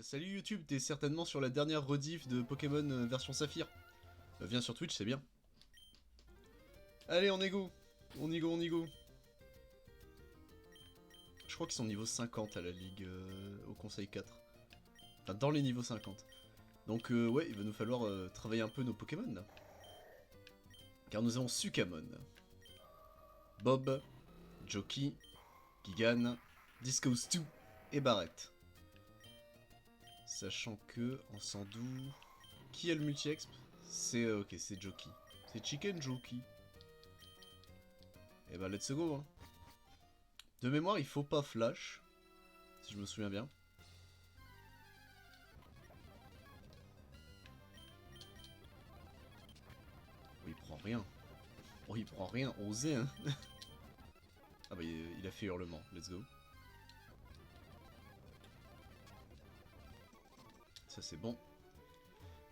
Salut YouTube, t'es certainement sur la dernière rediff de Pokémon version Saphir. Viens sur Twitch, c'est bien. Allez, on y go. On y go, on y go. Je crois qu'ils sont niveau 50 à la ligue au conseil 4. Enfin, dans les niveaux 50. Donc ouais, il va nous falloir travailler un peu nos Pokémon là. Car nous avons Sukamon, Bob, Jockey, Gigan, Disco Stu et Barrett. Sachant que, en Sandou... Qui a le multi-exp? C'est... ok, c'est Jockey. C'est Chicken Jockey. Et bah let's go hein. De mémoire, il faut pas flash. Si je me souviens bien. Oh, il prend rien. Oh, il prend rien. Osé hein. Ah bah il a fait hurlement. Let's go. Ça c'est bon.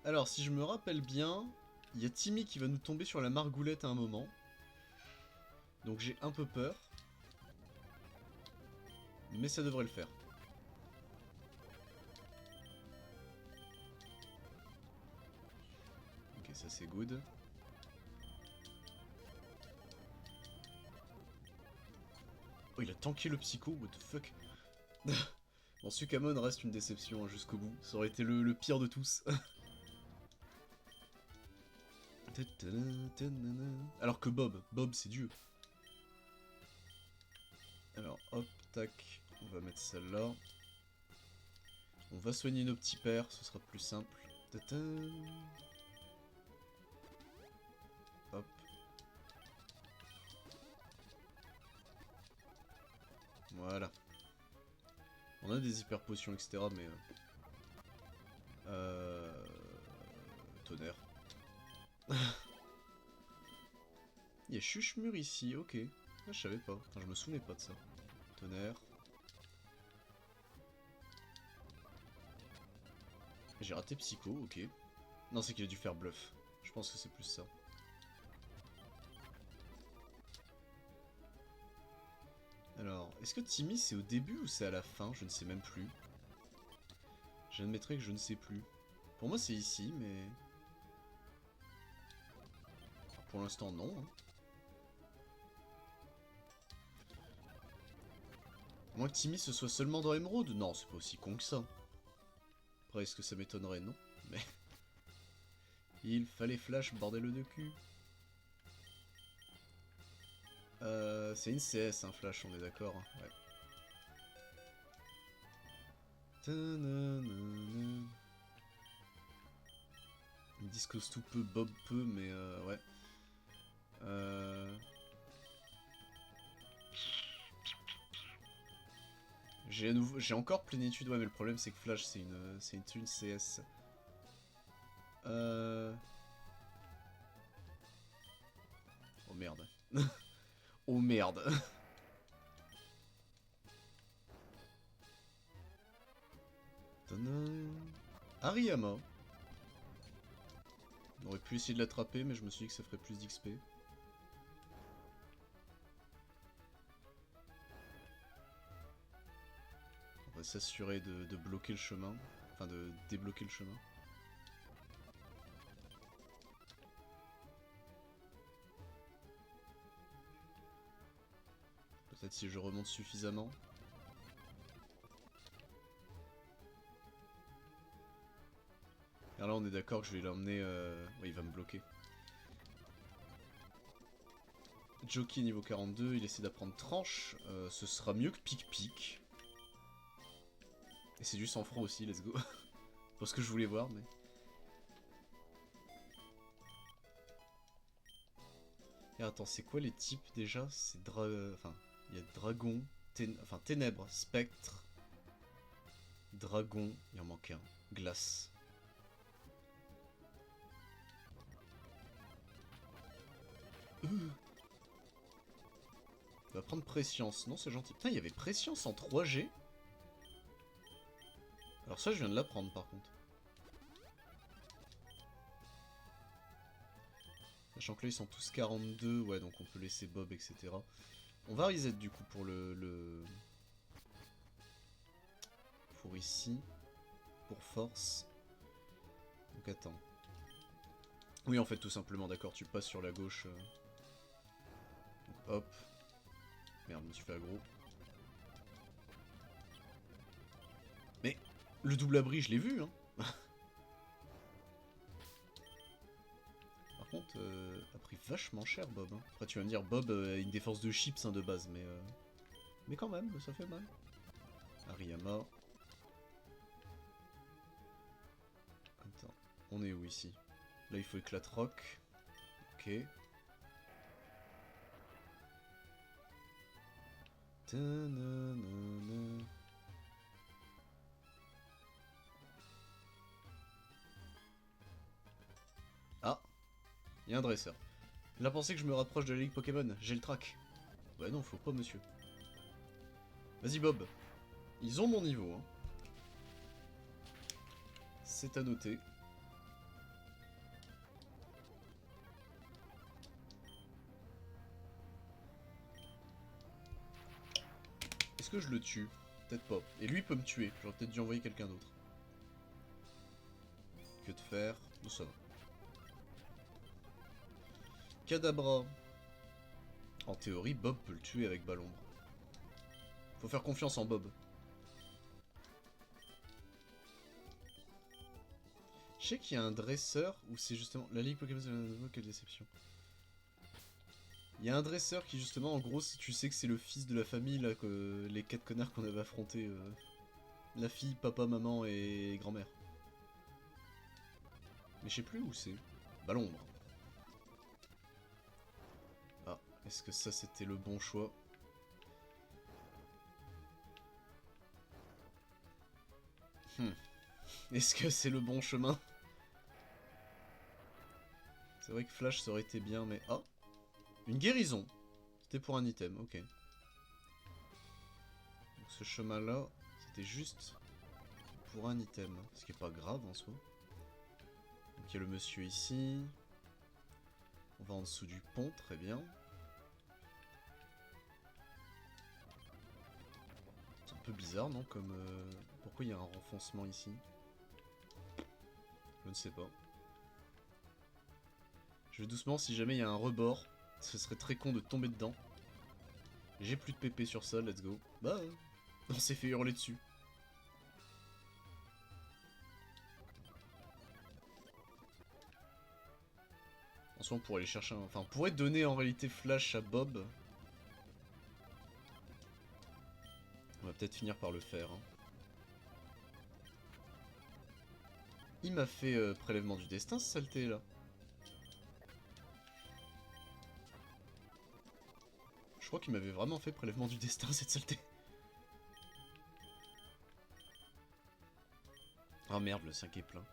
Alors, si je me rappelle bien, il y a Timmy qui va nous tomber sur la margoulette à un moment. Donc j'ai un peu peur. Mais ça devrait le faire. Ok, ça c'est good. Oh, il a tanké le psycho, what the fuck. Bon, Sukamon reste une déception hein, jusqu'au bout. Ça aurait été le pire de tous. Alors que Bob c'est Dieu. Alors hop, tac, on va mettre celle-là. On va soigner nos petits pères, ce sera plus simple. Hop. Voilà. On a des hyper potions, etc. Mais... Tonnerre. Il y a Chuchemur ici, ok. Ah, je savais pas. Enfin, je me souvenais pas de ça. Tonnerre. J'ai raté Psycho, ok. Non, c'est qu'il a dû faire bluff. Je pense que c'est plus ça. Alors, est-ce que Timmy c'est au début ou c'est à la fin? Je ne sais même plus. J'admettrai que je ne sais plus. Pour moi c'est ici, mais... Alors, pour l'instant non. Hein. À moins que Timmy ce soit seulement dans Emerald? Non, c'est pas aussi con que ça. Après, est-ce que ça m'étonnerait? Non. Mais... Il fallait flash, bordel de cul. C'est une CS, hein, flash, on est d'accord. Hein. Ouais. Discos tout peu, Bob peu, mais ouais. J'ai encore plénitude, ouais, mais le problème c'est que Flash c'est une CS. Oh merde. Oh merde. Hariyama. On aurait pu essayer de l'attraper, mais je me suis dit que ça ferait plus d'XP. On va s'assurer de bloquer le chemin. Enfin, de débloquer le chemin. Peut-être si je remonte suffisamment. Alors là, on est d'accord que je vais l'emmener... Ouais, il va me bloquer. Jockey niveau 42, il essaie d'apprendre tranche. Ce sera mieux que pic-pic. Et c'est du sang-froid aussi, let's go. Pas ce que je voulais voir, mais... Et attends, c'est quoi les types déjà? C'est Enfin, il y a dragon, enfin ténèbres, spectre, dragon, il en manque un, glace. Il va prendre préscience, non c'est gentil. Putain, il y avait préscience en 3G. Alors ça, je viens de l'apprendre par contre. Sachant que là, ils sont tous 42, ouais, donc on peut laisser Bob, etc. On va reset du coup pour le... Pour ici. pour force. Donc attends. Oui, en fait, tout simplement, d'accord, tu passes sur la gauche. Donc, hop. Merde, je me suis fait aggro. Mais le double abri, je l'ai vu, hein. Par contre, a pris vachement cher, Bob. Hein. Après, tu vas me dire, Bob a une défense de chips hein, de base, mais quand même, ça fait mal. Ariyama. Attends, on est où ici? Là, il faut éclat rock. Ok. Ta-na-na-na. Ah, il y a un dresseur. Il a pensé que je me rapproche de la ligue Pokémon. J'ai le track. Bah non, faut pas, monsieur. Vas-y, Bob. Ils ont mon niveau, hein. C'est à noter. Est-ce que je le tue? Peut-être pas. Et lui peut me tuer. J'aurais peut-être dû envoyer quelqu'un d'autre. Que de faire? Nous ça va. Kadabra. En théorie, Bob peut le tuer avec Ballombre. Faut faire confiance en Bob. Je sais qu'il y a un dresseur où c'est justement... La Ligue Pokémon, quelle déception. Il y a un dresseur qui justement, en gros, si tu sais que c'est le fils de la famille, là, que les 4 connards qu'on avait affrontés. La fille, papa, maman et grand-mère. Mais je sais plus où c'est. Ballombre. Ah, est-ce que ça c'était le bon choix? Est-ce que c'est le bon chemin? C'est vrai que Flash ça aurait été bien, mais... Ah, une guérison. C'était pour un item, ok. Donc ce chemin-là, c'était juste pour un item. Ce qui est pas grave en soi. Donc il y a le monsieur ici. On va en dessous du pont, très bien. C'est un peu bizarre, non? Comme... Pourquoi il y a un renfoncement ici? Je ne sais pas. Je vais doucement, si jamais il y a un rebord, ce serait très con de tomber dedans. J'ai plus de PP sur ça, let's go. Bah, on s'est fait hurler dessus. En soi, on pourrait aller chercher un... Enfin, on pourrait donner en réalité Flash à Bob. On va peut-être finir par le faire. Hein. Il m'a fait prélèvement du destin, ce saleté là. Je crois qu'il m'avait vraiment fait prélèvement du destin, cette saleté. Ah merde, le 5 est plein.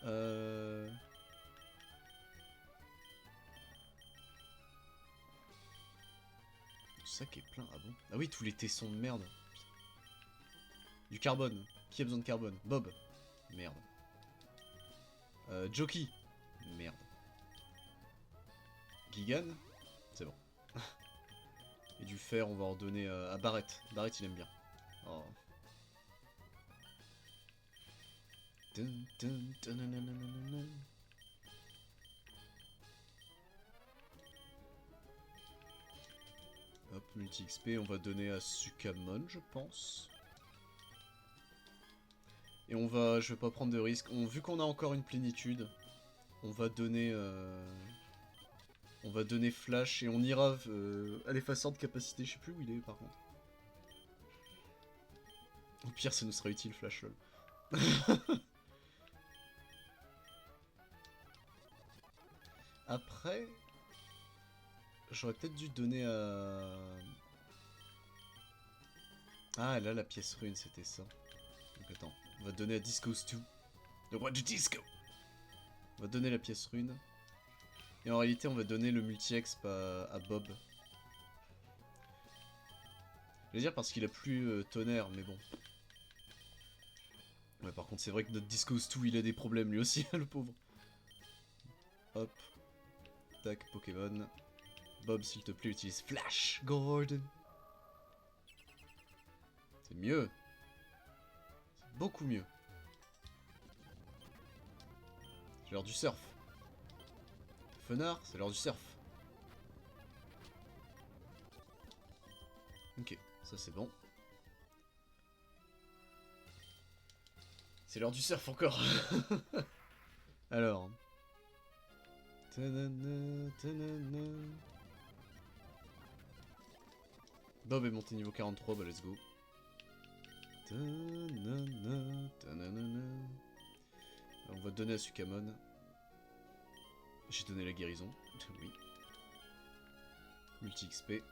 Le sac est plein, ah bon? Ah oui, tous les tessons de merde. Du carbone. Qui a besoin de carbone? Bob. Merde. Jockey. Merde. Gigan. C'est bon. Et du fer, on va en donner à Barrett. Barrett, il aime bien. Oh. Hop, multi-XP, on va donner à Sukamon, je pense. Et on va... Je vais pas prendre de risques. Vu qu'on a encore une plénitude, on va donner... On va donner Flash et on ira à l'effaceur de capacité. Je sais plus où il est, par contre. Au pire, ça nous sera utile, Flash, lol. Après... J'aurais peut-être dû donner à... Ah, là, la pièce rune, c'était ça. Donc attends, on va donner à Disco's 2. Le roi du disco. On va donner la pièce rune. Et en réalité, on va donner le multi-exp à Bob. Je vais dire parce qu'il a plus tonnerre, mais bon. Ouais, par contre, c'est vrai que notre Disco's 2, il a des problèmes lui aussi, le pauvre. Hop. Tac, Pokémon. Bob, s'il te plaît, utilise Flash Gordon. C'est mieux. Beaucoup mieux. C'est l'heure du surf. Fenard, c'est l'heure du surf. Ok, ça c'est bon. C'est l'heure du surf encore. Alors. Bob est monté niveau 43, bah let's go. On va donner à Sukamon. J'ai donné la guérison. Oui. Multi XP.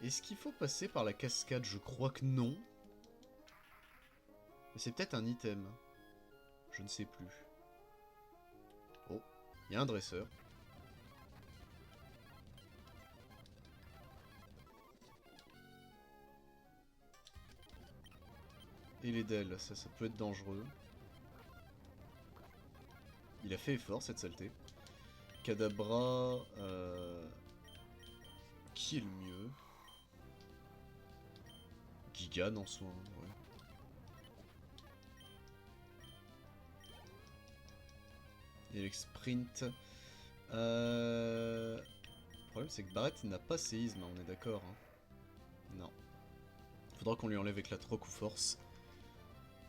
Est-ce qu'il faut passer par la cascade? Je crois que non. Mais c'est peut-être un item. Je ne sais plus. Oh, il y a un dresseur. Et les Dells, ça peut être dangereux. Il a fait effort, cette saleté. Kadabra... Qui est le mieux? Gigan en soin, ouais. Et l'exprint... Le problème c'est que Barrett n'a pas séisme, on est d'accord. Hein. Non. Faudra qu'on lui enlève éclat roc ou force.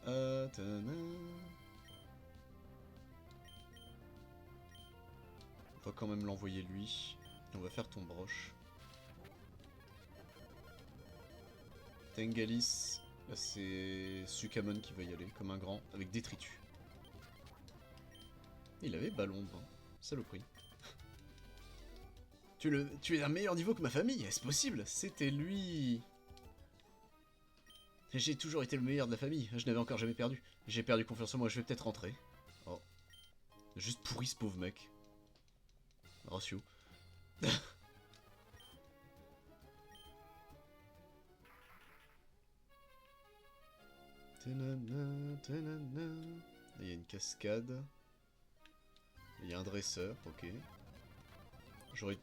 On va quand même l'envoyer lui. On va faire ton broche. Tengalis, là c'est Sukamon qui va y aller, comme un grand, avec détritus. Il avait ballombre, hein. Saloperie. Tu es d'un meilleur niveau que ma famille, est-ce possible? C'était lui. J'ai toujours été le meilleur de la famille, je n'avais encore jamais perdu. J'ai perdu confiance en moi, je vais peut-être rentrer. Oh. Juste pourri ce pauvre mec. Ratio. Il y a une cascade. Il y a un dresseur, ok. J'aurais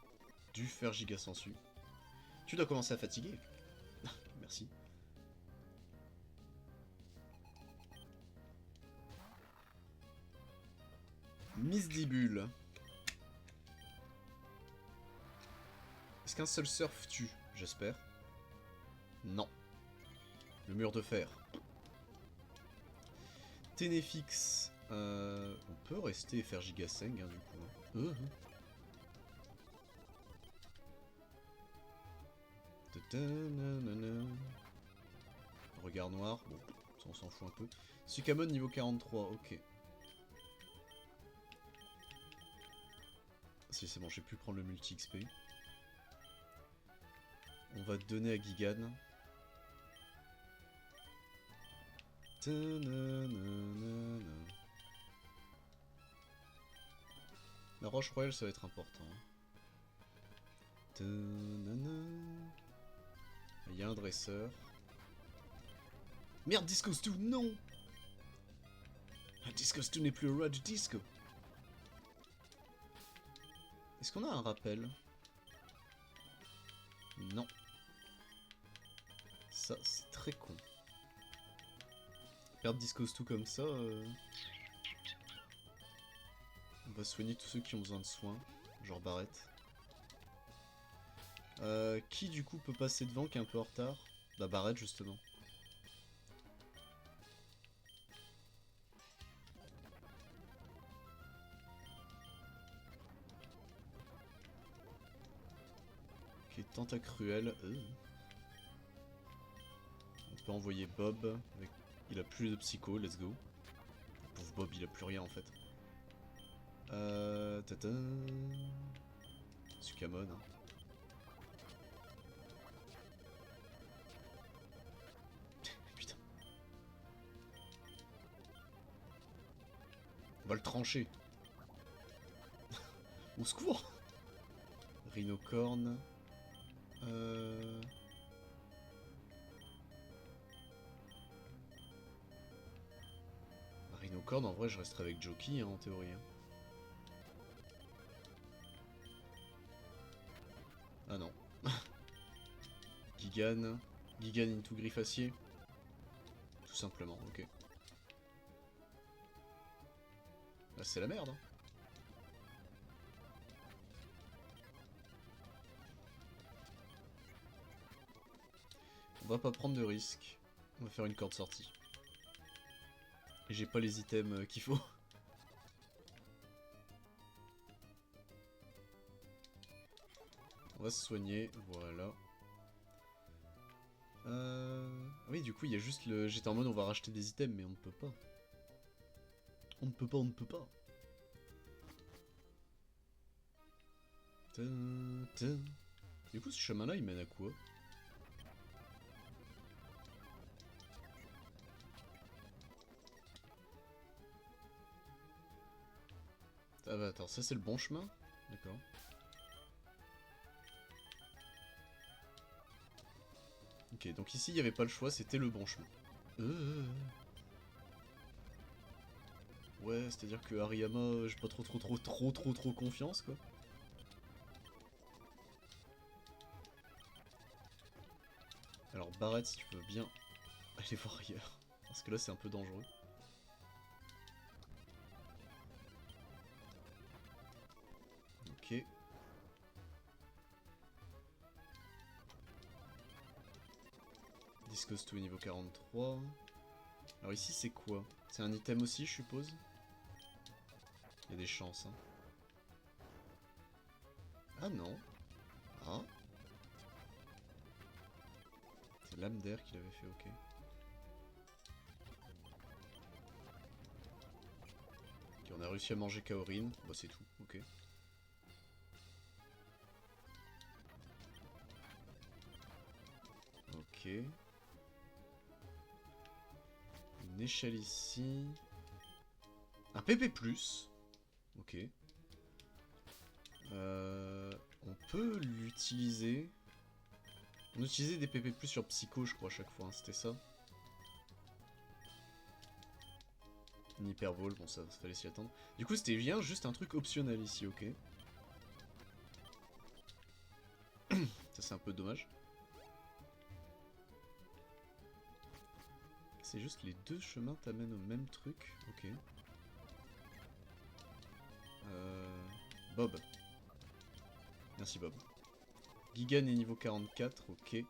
dû faire giga sensu. Tu dois commencer à fatiguer. Merci. Misdibule. Est-ce qu'un seul surf tue? J'espère. Non. Le mur de fer. Ténéfix. On peut rester et faire Gigaseng, hein, du coup. Regard noir. Bon, ça on s'en fout un peu. Sukamon niveau 43, ok. Si c'est bon, j'ai pu prendre le multi XP. On va donner à Gigan. La roche royale, ça va être important. Il y a un dresseur. Merde, Disco Stu, non! Disco Stu n'est plus le roi du disco. Est-ce qu'on a un rappel? Non. Ça, c'est très con. Perdre Disco Stu comme ça... On va soigner tous ceux qui ont besoin de soins. Genre Barrett. Qui du coup peut passer devant, qui est un peu en retard? Bah Barrett justement. Ok, Tentacruel. On peut envoyer Bob. Avec... Il a plus de psycho, let's go. Pauvre Bob, il a plus rien en fait. Sukamon. Hein. Putain. On va le trancher. Au secours. Rhinocorn. Rhinocorn, en vrai, je resterai avec Jockey, hein, en théorie. Hein. Ah non. Gigan. Gigan into Griffacier. Tout simplement, ok. Là c'est la merde. Hein. On va pas prendre de risques. On va faire une corde sortie. Et j'ai pas les items qu'il faut. On va se soigner, voilà. Oui, du coup, il y a juste le... J'étais en mode on va racheter des items, mais on ne peut pas. On ne peut pas, on ne peut pas. Du coup, ce chemin-là, il mène à quoi? Ah bah attends, ça c'est le bon chemin? D'accord. Ok, donc ici, il n'y avait pas le choix, c'était le bon chemin. Ouais, c'est-à-dire que Hariyama, j'ai pas trop confiance, quoi. Alors Barrett, si tu peux bien aller voir ailleurs. Parce que là, c'est un peu dangereux. Ok. Discos 2 niveau 43. Alors ici, c'est quoi? C'est un item aussi, je suppose? Il y a des chances, hein. Ah non. Ah. C'est l'âme d'air qu'il avait fait, ok. Ok, on a réussi à manger Kaorin. Bah c'est tout, ok. Ok. Une échelle ici. Un PP+. Ok. On peut l'utiliser. On utilisait des PP+, sur Psycho, je crois, à chaque fois, hein, c'était ça. Une hyperbole, bon ça fallait s'y attendre. Du coup c'était bien juste un truc optionnel ici, ok. Ça c'est un peu dommage. C'est juste les deux chemins t'amènent au même truc, ok. Bob. Merci Bob. Gigan est niveau 44, ok. Le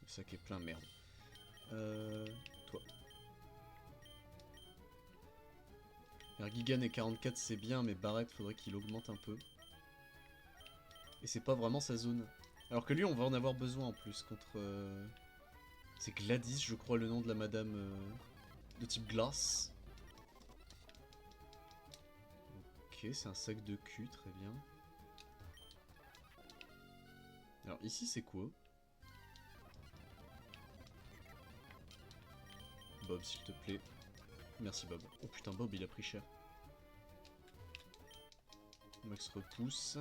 sac est plein, merde. Toi. Alors Gigan est 44, c'est bien, mais Barrett, faudrait qu'il augmente un peu. Et c'est pas vraiment sa zone. Alors que lui, on va en avoir besoin en plus contre... C'est Gladys, je crois, le nom de la madame de type glace. Ok, c'est un sac de cul, très bien. Alors ici, c'est quoi? Bob, s'il te plaît. Merci Bob. Oh putain, Bob, il a pris cher. Max repousse.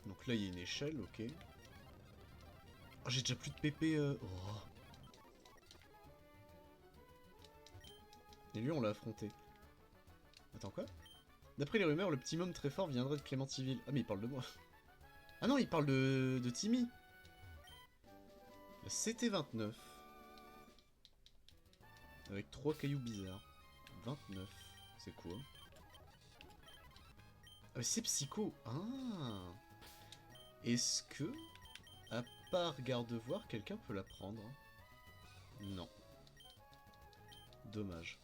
Donc là, il y a une échelle, ok. Oh, j'ai déjà plus de PP. Oh. Et lui, on l'a affronté. Attends, quoi? D'après les rumeurs, le petit môme très fort viendrait de Clémentiville. Ah, mais il parle de moi. Ah non, il parle de Timmy. La CT29. Avec 3 cailloux bizarres. 29. C'est quoi? Ah, mais c'est Psycho. Ah. Est-ce que, à part garde-voir, quelqu'un peut la prendre? Non. Dommage.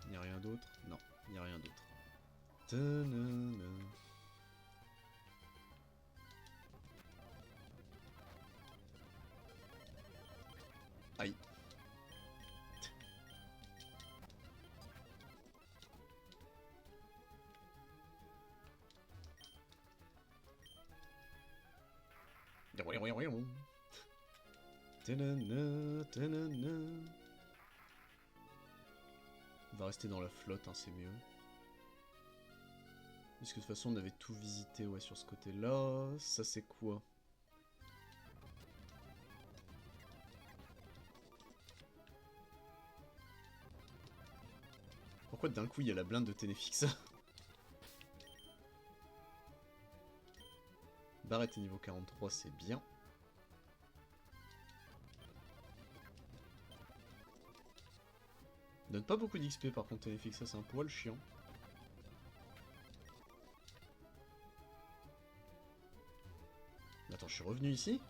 Il n'y a rien d'autre? Non, il n'y a rien d'autre. Aïe. On va rester dans la flotte, hein, c'est mieux. Parce que de toute façon on avait tout visité ouais, sur ce côté-là. Ça c'est quoi? Pourquoi d'un coup il y a la blinde de Ténéfix? Barrett est niveau 43, c'est bien. Donne pas beaucoup d'XP par contre Ténéfix, ça c'est un poil chiant. Attends, je suis revenu ici?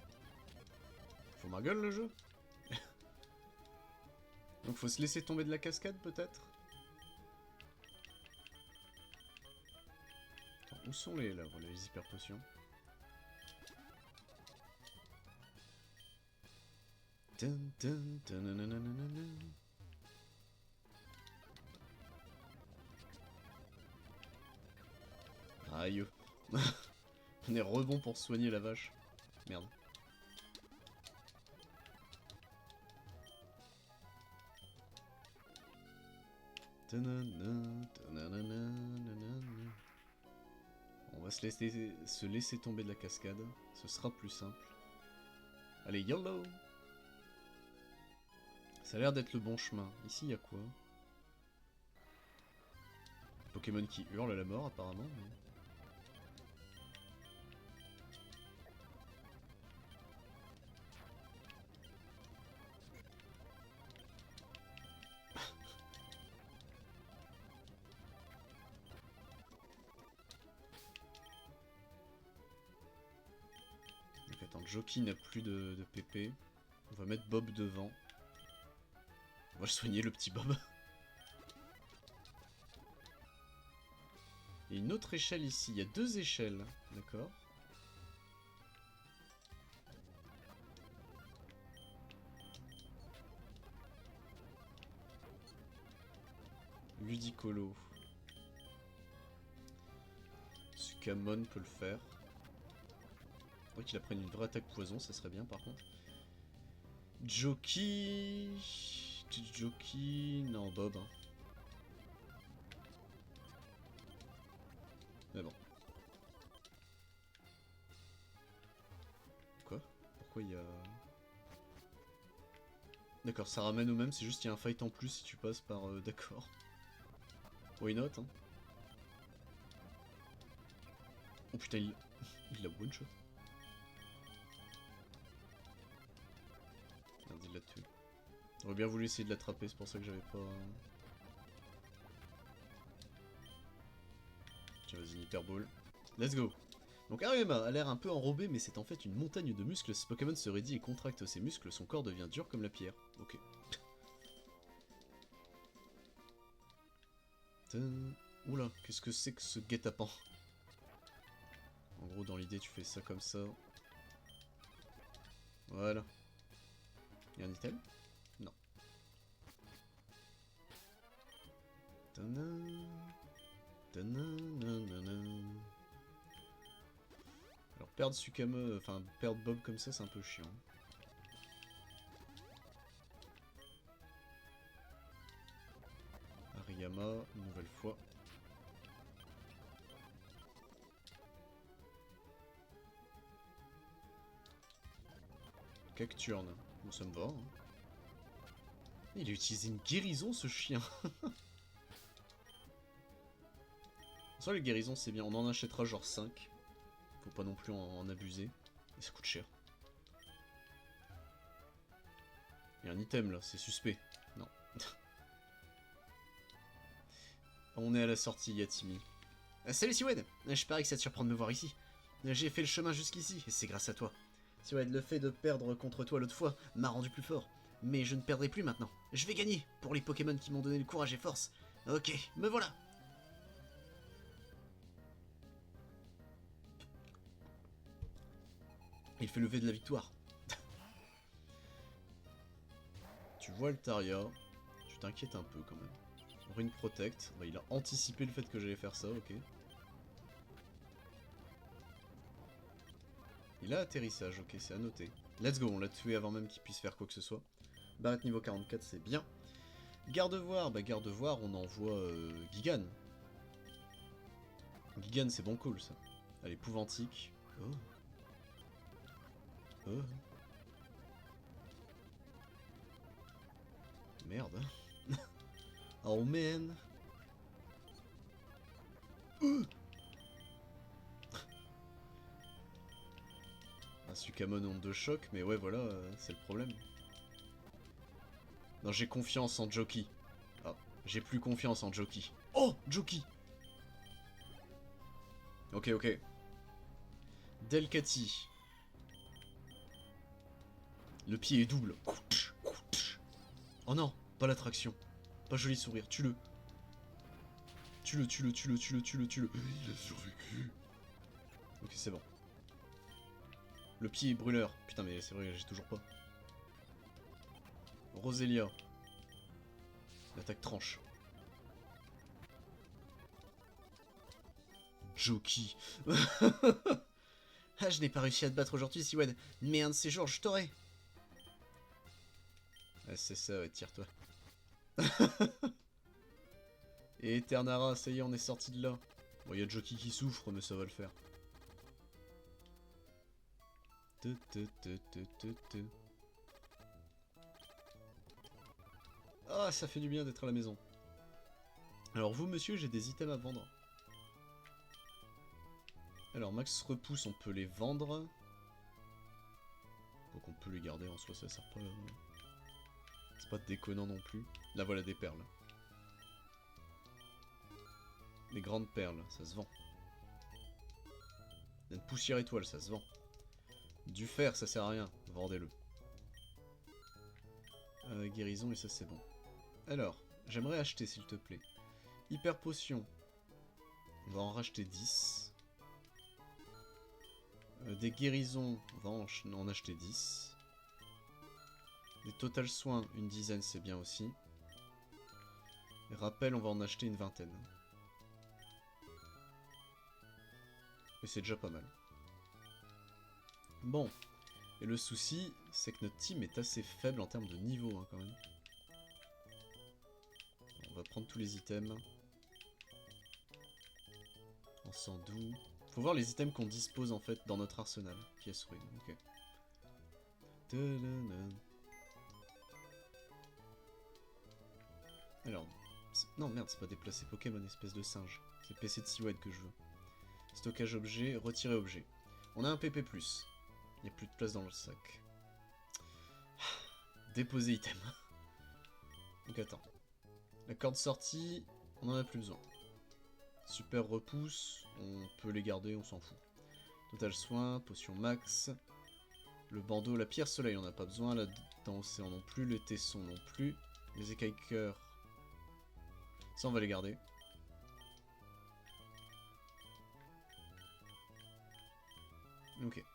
Faut ma gueule le jeu? Donc faut se laisser tomber de la cascade peut-être? Où sont les lèvres, les hyper potions? Aïe. On est rebond pour soigner la vache. Merde. On va se laisser tomber de la cascade. Ce sera plus simple. Allez, YOLO! Ça a l'air d'être le bon chemin. Ici, il y a quoi? Pokémon qui hurle à la mort, apparemment. Mais... Donc attends, Jockey n'a plus de PP. On va mettre Bob devant. On va le soigner, le petit Bob. Il y a une autre échelle ici. Il y a 2 échelles. D'accord. Ludicolo. Sukamon peut le faire. Faudrait qu'il apprenne une vraie attaque poison, ça serait bien par contre. Jockey... Jockey... Non, Bob. Hein. Mais bon. Quoi? Pourquoi il y a... D'accord, ça ramène au même, c'est juste qu'il y a un fight en plus si tu passes par... D'accord. Why not, hein? Oh putain, il l'a one shot. Merde, il l'a tué. J'aurais bien voulu essayer de l'attraper, c'est pour ça que j'avais pas... Tiens, vas-y, Hyper Ball. Let's go! Donc Ariema a l'air un peu enrobé, mais c'est en fait une montagne de muscles. Ce Pokémon se raidit et contracte ses muscles, son corps devient dur comme la pierre. Ok. Oula, qu'est-ce que c'est que ce guet-apens? En gros, dans l'idée, tu fais ça comme ça. Voilà. Y'a un item? Non. Alors perdre Sukame, enfin perdre Bob comme ça, c'est un peu chiant. Ariyama, une nouvelle fois. Cacturne, nous sommes va. Hein. Il a utilisé une guérison ce chien. Soit les guérisons c'est bien, on en achètera genre 5. Faut pas non plus en abuser. Et ça coûte cher. Il y a un item là, c'est suspect. Non. On est à la sortie, Yatimi. Salut Siwed. Je parie que ça te surprend de me voir ici. J'ai fait le chemin jusqu'ici, et c'est grâce à toi. Siwed, le fait de perdre contre toi l'autre fois m'a rendu plus fort. Mais je ne perdrai plus maintenant. Je vais gagner, pour les Pokémon qui m'ont donné le courage et force. Ok, me voilà. Il fait lever de la victoire. Tu vois Altaria, tu t'inquiètes un peu quand même. Ring Protect, bah, il a anticipé le fait que j'allais faire ça, ok. Il a atterrissage, ok, c'est à noter. Let's go, on l'a tué avant même qu'il puisse faire quoi que ce soit. Barrett niveau 44, c'est bien. Gardevoir, bah Gardevoir, on envoie Gigan. Gigan, c'est bon cool ça. Elle est épouvantique. Oh. Oh. Merde. Oh man. Un Sukamon onde de choc, mais ouais, voilà, c'est le problème. Non, j'ai confiance en Joki. Ah, j'ai plus confiance en Joki. Oh, Joki. Ok, ok. Delcati. Le pied est double. Oh non, pas l'attraction. Pas joli sourire, tue-le. Tue-le, tue-le, tue-le, tue-le, tue-le, tue-le. Il a survécu. Ok, c'est bon. Le pied est brûleur. Putain, mais c'est vrai, j'ai toujours pas. Roselia. L'attaque tranche. Joki. Ah, je n'ai pas réussi à te battre aujourd'hui, Siwed. Mais un de ces jours, je t'aurai. Ah, c'est ça, ouais, tire-toi. Et Eternara, ça y est, on est sorti de là. Bon, il y a Joki qui souffre, mais ça va le faire. Ah, ça fait du bien d'être à la maison. Alors vous, monsieur, j'ai des items à vendre. Alors, max repousse, on peut les vendre. Donc on peut les garder en soi, ça sert pas... C'est pas déconnant non plus. Là, voilà des perles. Les grandes perles, ça se vend. Une poussière étoile, ça se vend. Du fer, ça sert à rien. Vendez-le. Guérison, et ça c'est bon. Alors, j'aimerais acheter, s'il te plaît. Hyper potion. On va en racheter 10. Des guérisons, on va en acheter 10. Des total soins, une dizaine, c'est bien aussi. Les rappels, on va en acheter une vingtaine. Et c'est déjà pas mal. Bon. Et le souci, c'est que notre team est assez faible en termes de niveau, hein, quand même. On va prendre tous les items. En sang doux. Faut voir les items qu'on dispose, en fait, dans notre arsenal. Pièce ruine, ok. Alors... Non, merde, c'est pas déplacer Pokémon, espèce de singe. C'est PC de Siwed que je veux. Stockage objet, retirer objet. On a un PP+. Il n'y a plus de place dans le sac. Déposer item. Donc attends. La corde sortie, on en a plus besoin. Super repousse, on peut les garder, on s'en fout. Total soin, potion max. Le bandeau, la pierre soleil, on n'a pas besoin. La dent océan non plus, les tessons non plus. Les écailles cœur. Ça, on va les garder. Ok.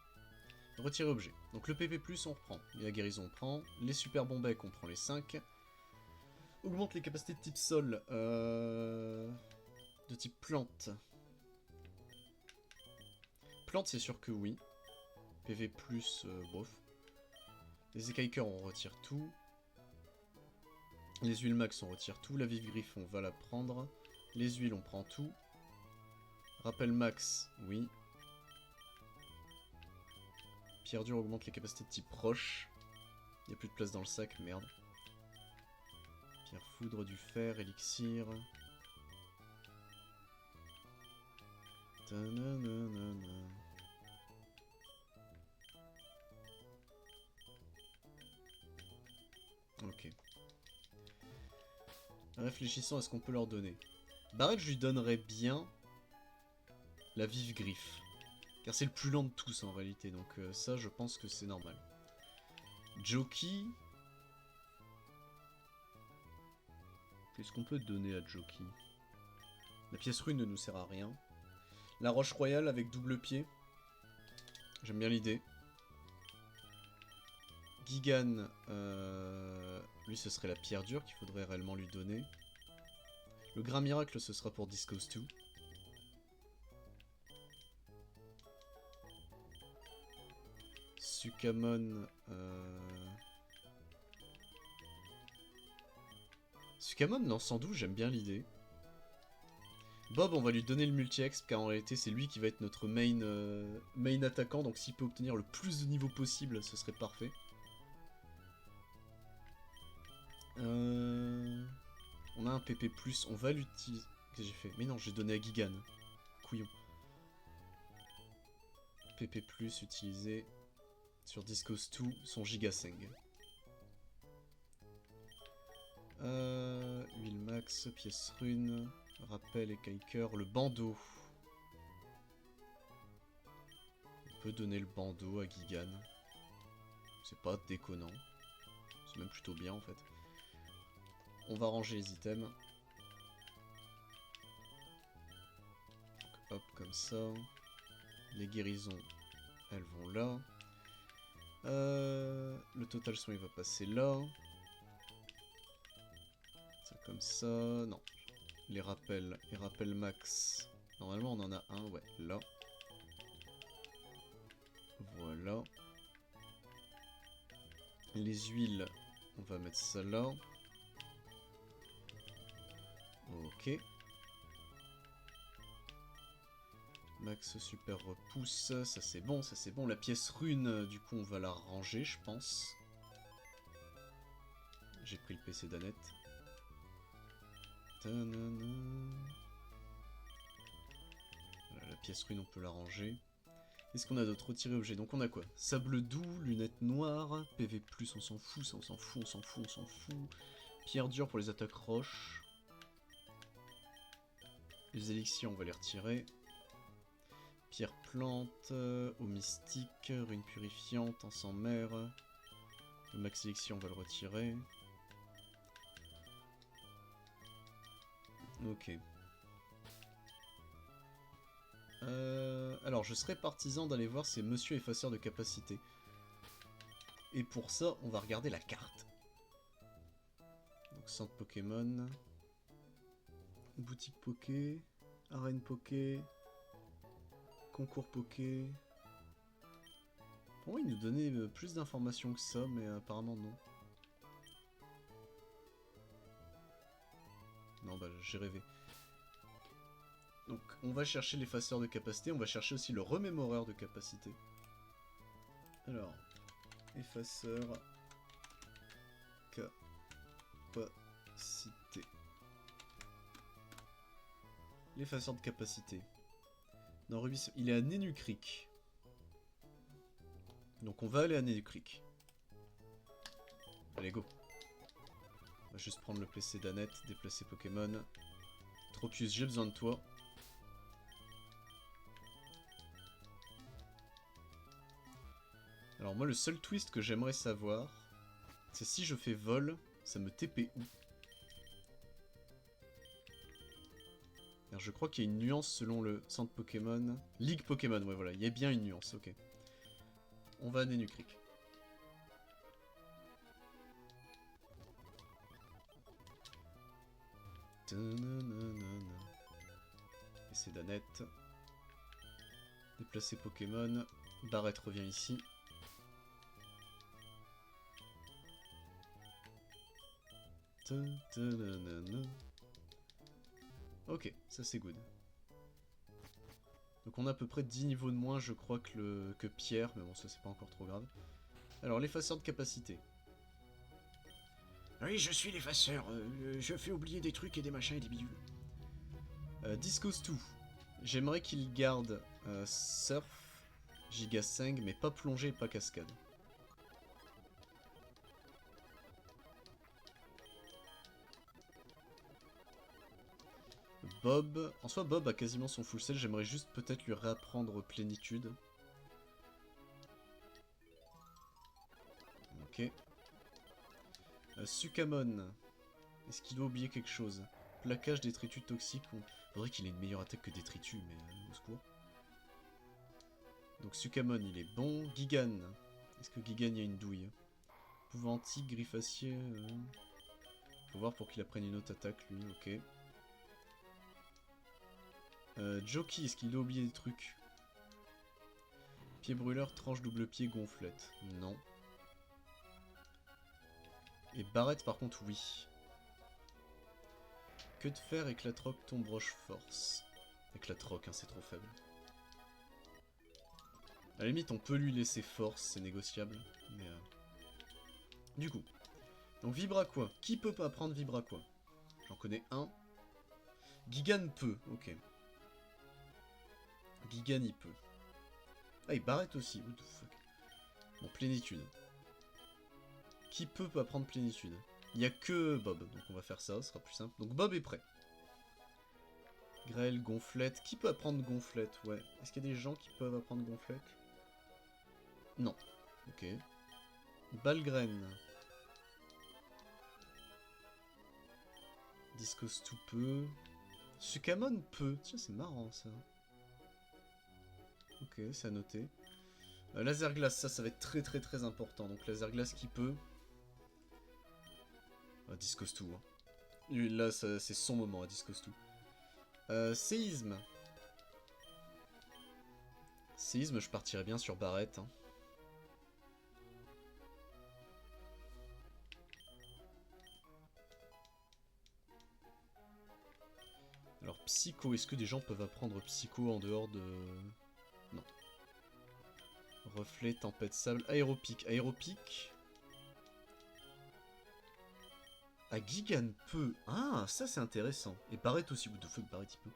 Retirer objet. Donc le PP+, on reprend. Et la guérison, on prend. Les super bons becs, on prend les 5. Augmente les capacités de type sol. De type plante. Plante, c'est sûr que oui. PV+, bof. Les écailles cœur, on retire tout. Les huiles max, on retire tout. La vive griffe, on va la prendre. Les huiles, on prend tout. Rappel max, oui. Pierre dure augmente les capacités de type roche. Il n'y a plus de place dans le sac, merde. Pierre foudre, du fer, élixir. Ta-na-na-na-na. Ok. Réfléchissons à ce qu'on peut leur donner. Barrett, je lui donnerais bien la vive griffe. Car c'est le plus lent de tous en réalité, donc ça je pense que c'est normal. Joki. Qu'est-ce qu'on peut donner à Joki? La pièce rune ne nous sert à rien. La roche royale avec double pied. J'aime bien l'idée. Gigan, lui ce serait la pierre dure qu'il faudrait réellement lui donner. Le grain miracle ce sera pour Discos 2. Sukamon... Sukamon lance en doux, j'aime bien l'idée. Bob, on va lui donner le multi-exp, car en réalité c'est lui qui va être notre main attaquant, donc s'il peut obtenir le plus de niveaux possible, ce serait parfait. On a un PP+, on va l'utiliser... Qu'est-ce que j'ai fait? Mais non, j'ai donné à Gigan. couillon. PP+, utilisé sur Discos 2, son Gigaseng. Huile max, pièce rune, rappel et kiker, le bandeau. On peut donner le bandeau à Gigan. C'est pas déconnant. C'est même plutôt bien en fait. On va ranger les items. Donc, hop, comme ça. Les guérisons, elles vont là. Le total soin, il va passer là. Ça comme ça. Non. Les rappels max. Normalement, on en a un, ouais, là. Voilà. Les huiles, on va mettre ça là. Ok. Max super repousse, ça c'est bon, ça c'est bon. La pièce rune, du coup on va la ranger, je pense. J'ai pris le PC d'Annette. Voilà, la pièce rune, on peut la ranger. Qu'est-ce qu'on a d'autre? Retirer objet. Donc on a quoi? Sable doux, lunettes noires, PV+, on s'en fout, ça on s'en fout, on s'en fout, on s'en fout. Pierre dure pour les attaques roches. Les élixirs, on va les retirer. Pierre plante, eau mystique, rune purifiante, encens mer. Le max élixir, on va le retirer. Ok. Alors, je serais partisan d'aller voir ces monsieur effaceurs de capacité. Et pour ça, on va regarder la carte. Donc, centre Pokémon. Boutique Poké. Arène Poké. Concours Poké. Pour moi, il nous donnait plus d'informations que ça, mais apparemment non. Non, bah j'ai rêvé. Donc, on va chercher l'effaceur de capacité, on va chercher aussi le remémoreur de capacité. Alors, effaceur capacité. L'effaceur de capacité. Non, Rubis, il est à Nenukrik. Donc on va aller à Nenukrik. Allez, go. On va juste prendre le PC d'Annette, déplacer Pokémon. Tropius, j'ai besoin de toi. Alors moi, le seul twist que j'aimerais savoir, c'est si je fais vol, ça me TP où? Alors, je crois qu'il y a une nuance selon le centre Pokémon. Ligue Pokémon, ouais voilà, il y a bien une nuance, ok. On va à Nenukrik. PC d'Annette. Déplacer Pokémon. Barrett revient ici. Ok, ça c'est good. Donc on a à peu près 10 niveaux de moins, je crois, que Pierre, mais bon, ça c'est pas encore trop grave. Alors, l'effaceur de capacité. Oui, je suis l'effaceur. Je fais oublier des trucs et des machins et des bidules. Discos 2. J'aimerais qu'il garde Surf, Gigaseng, mais pas plongée et pas cascade. Bob, en soi Bob a quasiment son full sell, j'aimerais juste peut-être lui réapprendre plénitude. Ok. Sukamon, est-ce qu'il doit oublier quelque chose? Plaquage, détritus toxiques, faudrait qu'il ait une meilleure attaque que détritus, mais au secours. Donc Sukamon il est bon. Gigan, est-ce que Gigan y a une douille? Pouvanti, griffacier, faut voir pour qu'il apprenne une autre attaque lui, ok. Jockey, est-ce qu'il doit oublier des trucs? Pied brûleur, tranche double pied, gonflette. Non. Et Barrett par contre oui. Que de fer, éclatroc, tombe roche, force. Éclatroc, hein, c'est trop faible. À la limite on peut lui laisser force, c'est négociable. Mais du coup. Donc Vibraqua. Qui peut pas prendre Vibraqua? J'en connais un. Gigan peut, ok. Gigan il peut. Ah, et Barrett aussi, what the fuck. Bon, plénitude. Qui peut apprendre plénitude? Il n'y a que Bob, donc on va faire ça, ce sera plus simple. Donc Bob est prêt. Grêle, gonflette. Qui peut apprendre gonflette? Ouais. Est-ce qu'il y a des gens qui peuvent apprendre gonflette? Non. Ok. Balgraine. Discos tout peu. Sukamon peut. Tiens, c'est marrant ça. Ok, c'est à noter. Laser glace, ça va être très important. Donc laser glace qui peut. Discos tout. Hein. Lui, là, c'est son moment à Discos tout. Séisme. Séisme, je partirais bien sur Barrett. Hein. Alors, Psycho, est-ce que des gens peuvent apprendre Psycho en dehors de... Non. Reflet, tempête, sable, aéropique. Aéropique... Ah, Gigan peut... Ah, ça c'est intéressant. Et Barrett aussi, ou de feu, Barrett il peut.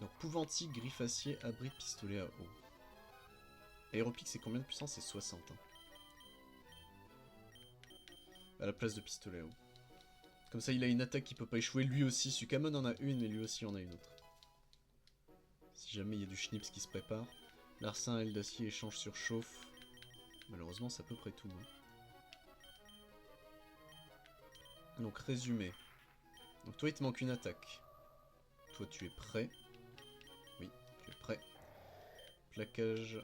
Donc, Pouvantique, griffacier, abri, pistolet à eau. Aéropique, c'est combien de puissance? C'est 60. Hein. À la place de pistolet à eau. Comme ça, il a une attaque qui peut pas échouer. Lui aussi, Sukamon en a une, mais lui aussi en a une autre. Si jamais il y a du schnips qui se prépare. Larcin, aile d'acier, échange surchauffe. Malheureusement, c'est à peu près tout. Hein. Donc, résumé. Donc, toi, il te manque une attaque. Toi, tu es prêt. Oui, tu es prêt. Plaquage,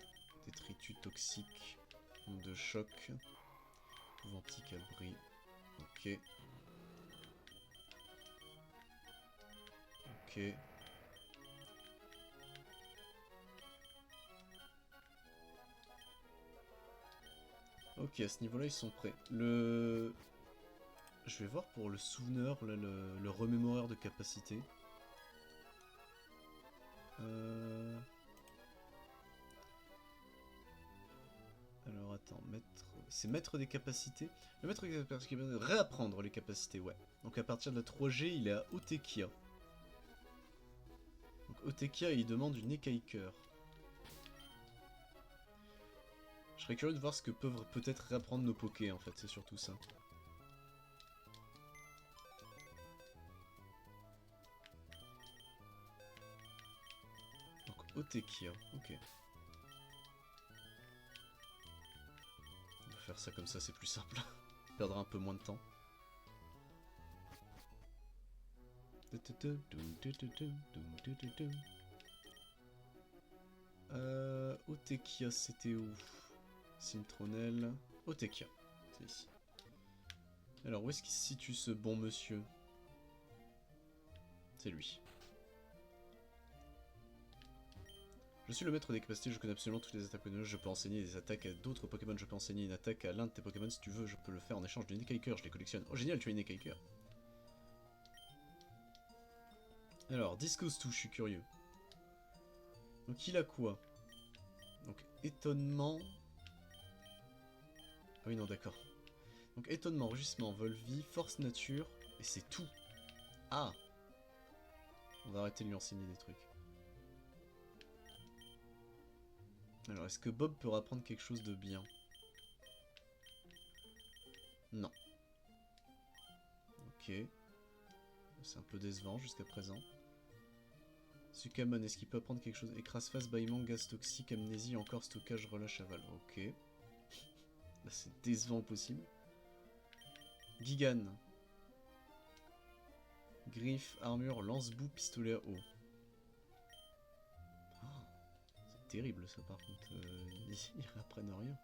détritus toxique, onde de choc, pouvantique abri. Ok. Ok. Ok, à ce niveau-là, ils sont prêts. Je vais voir pour le souveneur, là, le remémoreur de capacité. Alors attends, c'est maître des capacités. Le maître des capacités, réapprendre les capacités, ouais. Donc à partir de la 3G, il est à Otekia. Donc Otekia, il demande une écaille cœur. Je serais curieux de voir ce que peuvent peut-être réapprendre nos pokés en fait, c'est surtout ça. Donc Otekia, ok. On va faire ça comme ça, c'est plus simple. On perdra un peu moins de temps. Otekia, c'était où? Simtronel. Otekia, c'est ici. Alors, où est-ce qu'il se situe ce bon monsieur? C'est lui. Je suis le maître des capacités, je connais absolument toutes les attaques Pokémon, je peux enseigner des attaques à d'autres Pokémon, je peux enseigner une attaque à l'un de tes Pokémon si tu veux, je peux le faire en échange d'une écaille cœur, je les collectionne. Oh génial, tu as une écaille cœur. Alors, Discos tout, je suis curieux. Donc il a quoi? Donc étonnement... Ah oui non d'accord. Donc étonnement, rugissement, volvie, force nature, et c'est tout. Ah. On va arrêter de lui enseigner des trucs. Alors est-ce que Bob peut apprendre quelque chose de bien? Non. Ok. C'est un peu décevant jusqu'à présent. Sukamon, est-ce qu'il peut apprendre quelque chose? Écrase-face, bâillement, gaz toxique, amnésie, encore stockage, relâche, aval. Ok. Là c'est décevant au possible. Gigan. Griffe, armure, lance-boue, pistolet à eau. Oh, c'est terrible ça par contre. Ils réapprennent rien.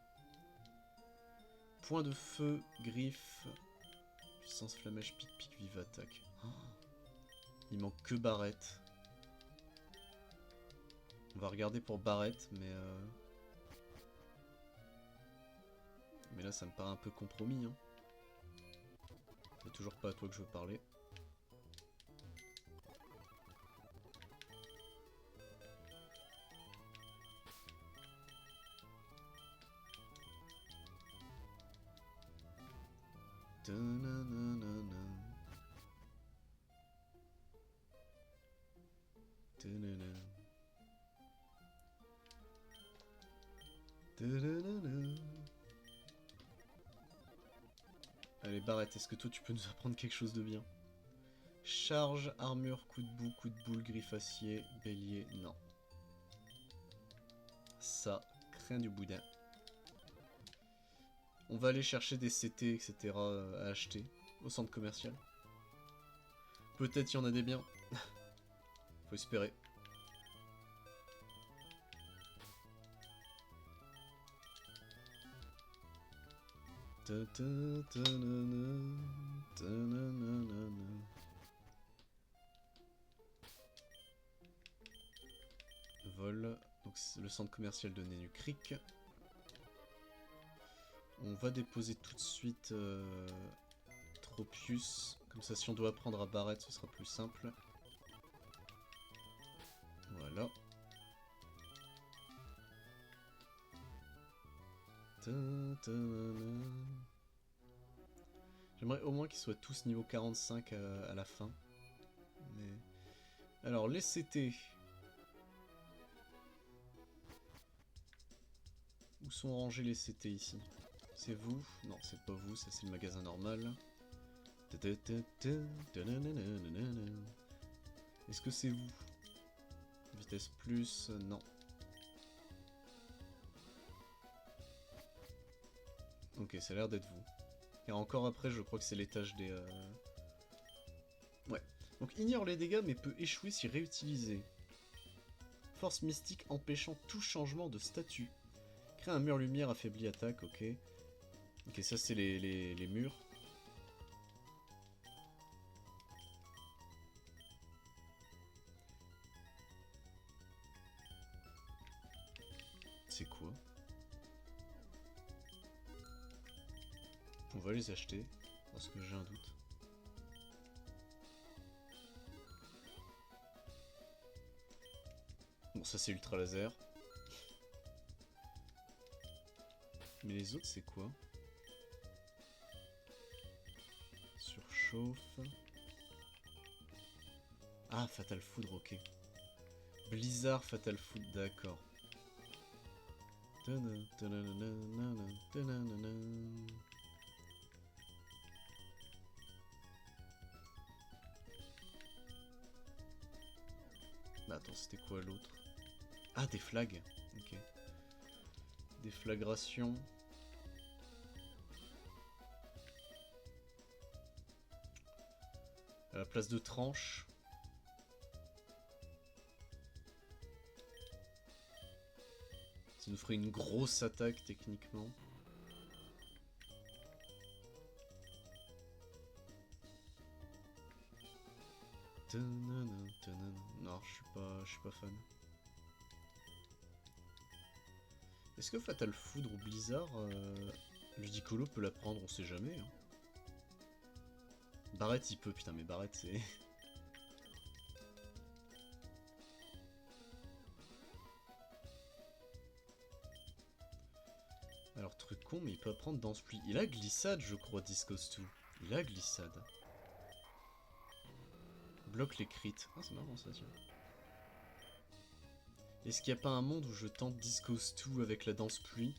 Point de feu, griffe, puissance flammèche, pic, vive attaque. Oh, il manque que Barrett. On va regarder pour Barrett, mais là ça me paraît un peu compromis. Hein. C'est toujours pas à toi que je veux parler. Allez, Barrett, est-ce que toi tu peux nous apprendre quelque chose de bien? Charge, armure, coup de boule, griffe acier, bélier, non. Ça, craint du boudin. On va aller chercher des CT, etc. À acheter au centre commercial. Peut-être il y en a des biens. Faut espérer. Vol. Donc le centre commercial de Nenu Creek. On va déposer tout de suite Tropius. Comme ça, si on doit apprendre à Barrett, ce sera plus simple. Voilà. J'aimerais au moins qu'ils soient tous niveau 45 à la fin. Mais... Alors, les CT. Où sont rangés les CT ici? C'est vous? Non, c'est pas vous, ça c'est le magasin normal. Est-ce que c'est vous? Vitesse plus, non. Ok, ça a l'air d'être vous. Et encore après, je crois que c'est l'étage des... Ouais. Donc ignore les dégâts, mais peut échouer si réutilisé. Force mystique empêchant tout changement de statut. Crée un mur lumière affaibli attaque, ok. Ok, ça c'est les murs. C'est quoi? On va les acheter, parce que j'ai un doute. Bon, ça c'est ultra laser. Mais les autres c'est quoi? Surchauffe. Ah, Fatal Foudre, ok. Blizzard, Fatal Foudre, d'accord. Bah attends, c'était quoi l'autre? Ah, des flags, ok. Déflagration. À la place de tranche. Ça nous ferait une grosse attaque techniquement. Non, je suis pas fan. Est-ce que Fatal Foudre ou Blizzard, Ludicolo peut la prendre, on sait jamais. Hein. Barrett il peut, putain mais Barrett c'est... Alors truc con, mais il peut apprendre Danse Pluie. Il a glissade je crois, Discos 2. Il a glissade. Bloque les crits. Ah c'est marrant ça tiens. Est-ce qu'il n'y a pas un monde où je tente Discos 2 avec la Danse Pluie?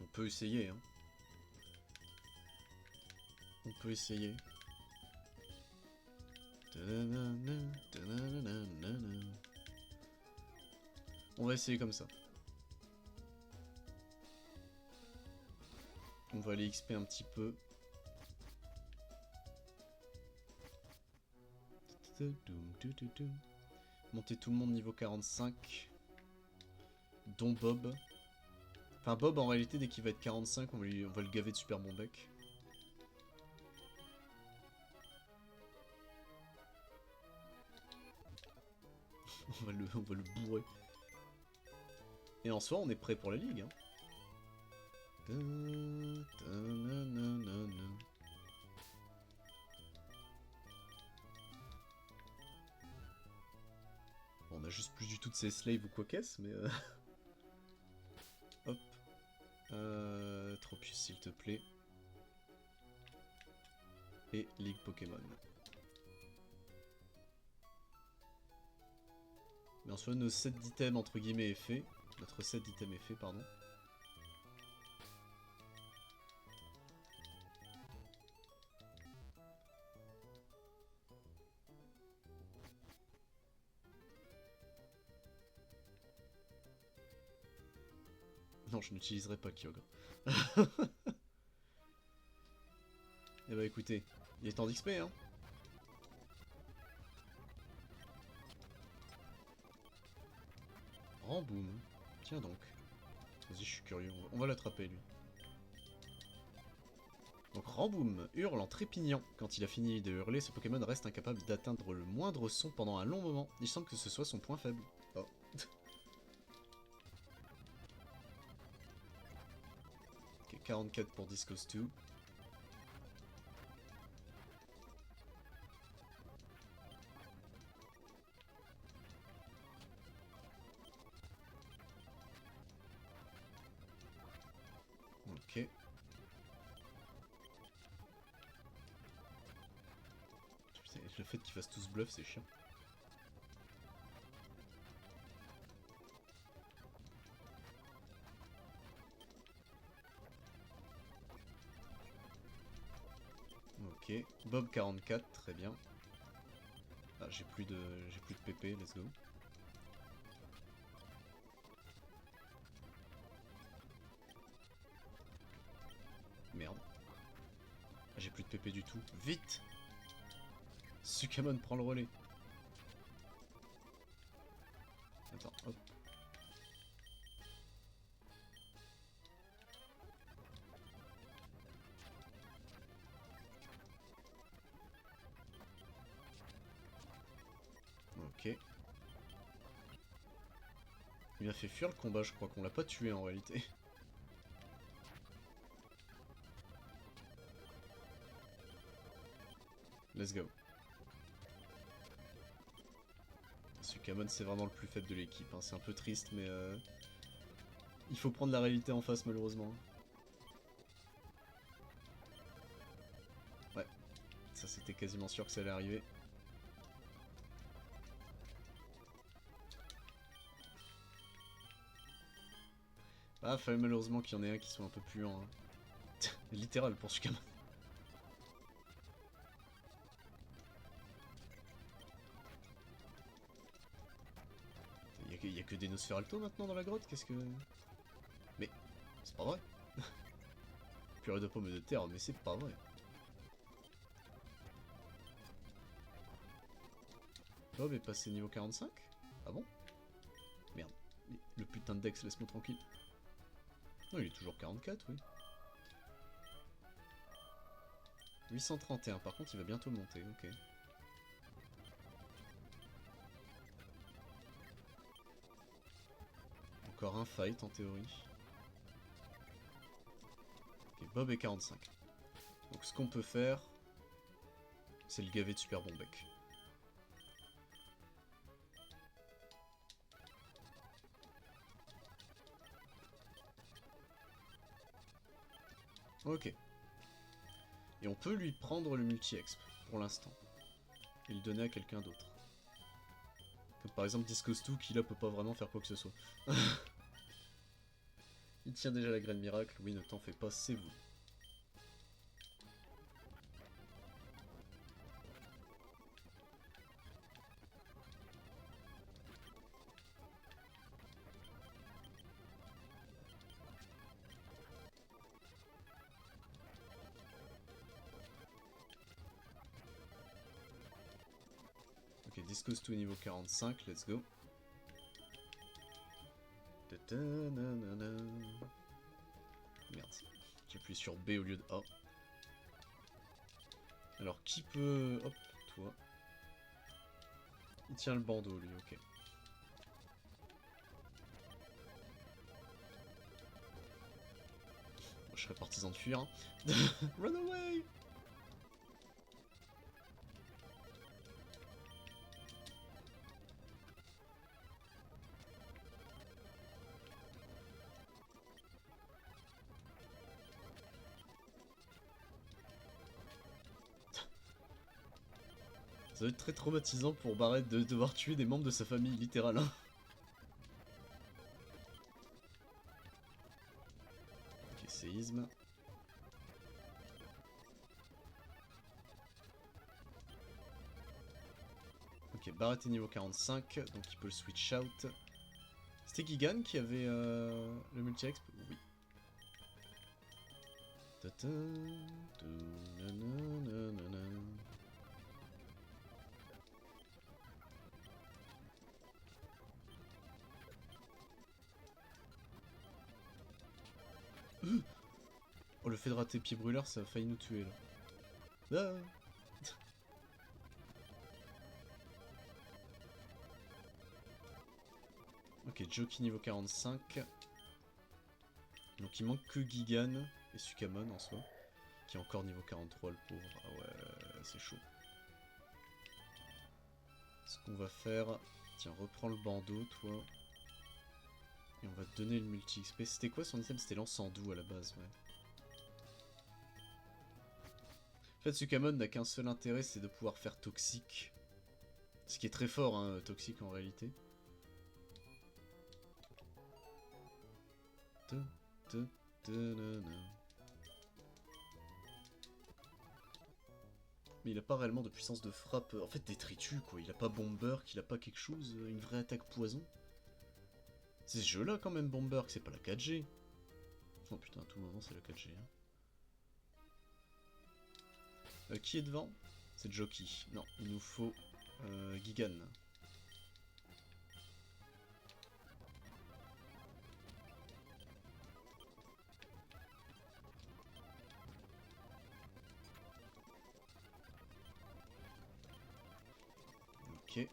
On peut essayer, hein. On peut essayer. On va essayer comme ça. On va aller XP un petit peu. Monter tout le monde niveau 45. Dont Bob. Enfin Bob en réalité dès qu'il va être 45 on va le gaver de super bon bec. on va le bourrer. Et en soi on est prêt pour la ligue. Hein. Bon, on a juste plus du tout de ces slaves ou quoi qu'est-ce, mais... Hop. Tropius s'il te plaît. Et Ligue Pokémon. Mais en soi, nos set d'items entre guillemets est fait. Notre set d'items est fait, pardon. Non, je n'utiliserai pas Kyogre. Eh bah écoutez, il est temps d'XP, hein. Ramboum. Tiens donc. Vas-y, je suis curieux. On va l'attraper, lui. Donc Ramboum hurle en trépignant. Quand il a fini de hurler, ce Pokémon reste incapable d'atteindre le moindre son pendant un long moment. Il semble que ce soit son point faible. Oh. Ok, 44 pour Discos 2. Ok. Putain, le fait qu'ils fassent tous bluff, c'est chiant. Ok, Bob 44, très bien. Ah, j'ai plus de PP, let's go. Merde. Ah, j'ai plus de PP du tout. Vite! Sukamon prend le relais. Attends, hop. Ok. Il m'a fait fuir le combat, je crois qu'on l'a pas tué en réalité. Let's go. Sukamon c'est vraiment le plus faible de l'équipe, hein. C'est un peu triste mais il faut prendre la réalité en face malheureusement. Ouais, ça c'était quasiment sûr que ça allait arriver. Ah, fallait malheureusement qu'il y en ait un qui soit un peu puant. Hein. Littéral pour Sukamon. Il y a que des Nosferalto maintenant dans la grotte, qu'est-ce que... Mais, c'est pas vrai. Purée de pommes de terre, mais c'est pas vrai. Bob est passé niveau 45? Ah bon? Merde. Le putain de Dex, laisse-moi tranquille. Non, il est toujours 44, oui. 831, par contre, il va bientôt monter, ok. Encore un fight, en théorie. Ok, Bob est 45. Donc ce qu'on peut faire, c'est le gaver de Super Bombec. Ok. Et on peut lui prendre le multi-exp, pour l'instant. Et le donner à quelqu'un d'autre. Comme par exemple Discos2 qui là peut pas vraiment faire quoi que ce soit. Il tient déjà la graine miracle, oui ne t'en fais pas, c'est vous. Ok, Discos2 niveau 45, let's go. Merde, j'appuie sur B au lieu de A. Alors qui peut... Hop, toi. Il tient le bandeau lui, ok. Je serais partisan de fuir. Hein. Run away! Ça doit être très traumatisant pour Barrett de devoir tuer des membres de sa famille, littéral. Hein. Ok, séisme. Ok, Barrett est niveau 45, donc il peut le switch out. C'était Gigan qui avait le multi-exp? Oui. Oh, le fait de rater pied brûleur, ça a failli nous tuer là. Ah. Ok, Joki niveau 45. Donc il manque que Gigan et Sukamon en soi. Qui est encore niveau 43 le pauvre. Ah ouais, c'est chaud. Ce qu'on va faire... Tiens, reprends le bandeau toi. Et on va te donner le multi-XP. C'était quoi son item? C'était l'encendou à la base, ouais. En fait, Sukamon n'a qu'un seul intérêt, c'est de pouvoir faire toxique. Ce qui est très fort, hein, toxique en réalité. Mais il a pas réellement de puissance de frappe. En fait, détritus quoi. Il a pas Bomber, qu'il a pas quelque chose, une vraie attaque poison. C'est ce jeu-là quand même, Bomber, que c'est pas la 4G. Oh putain, à tout moment c'est la 4G. Hein. Qui est devant? C'est Joki. Non, il nous faut Gigan. Ok.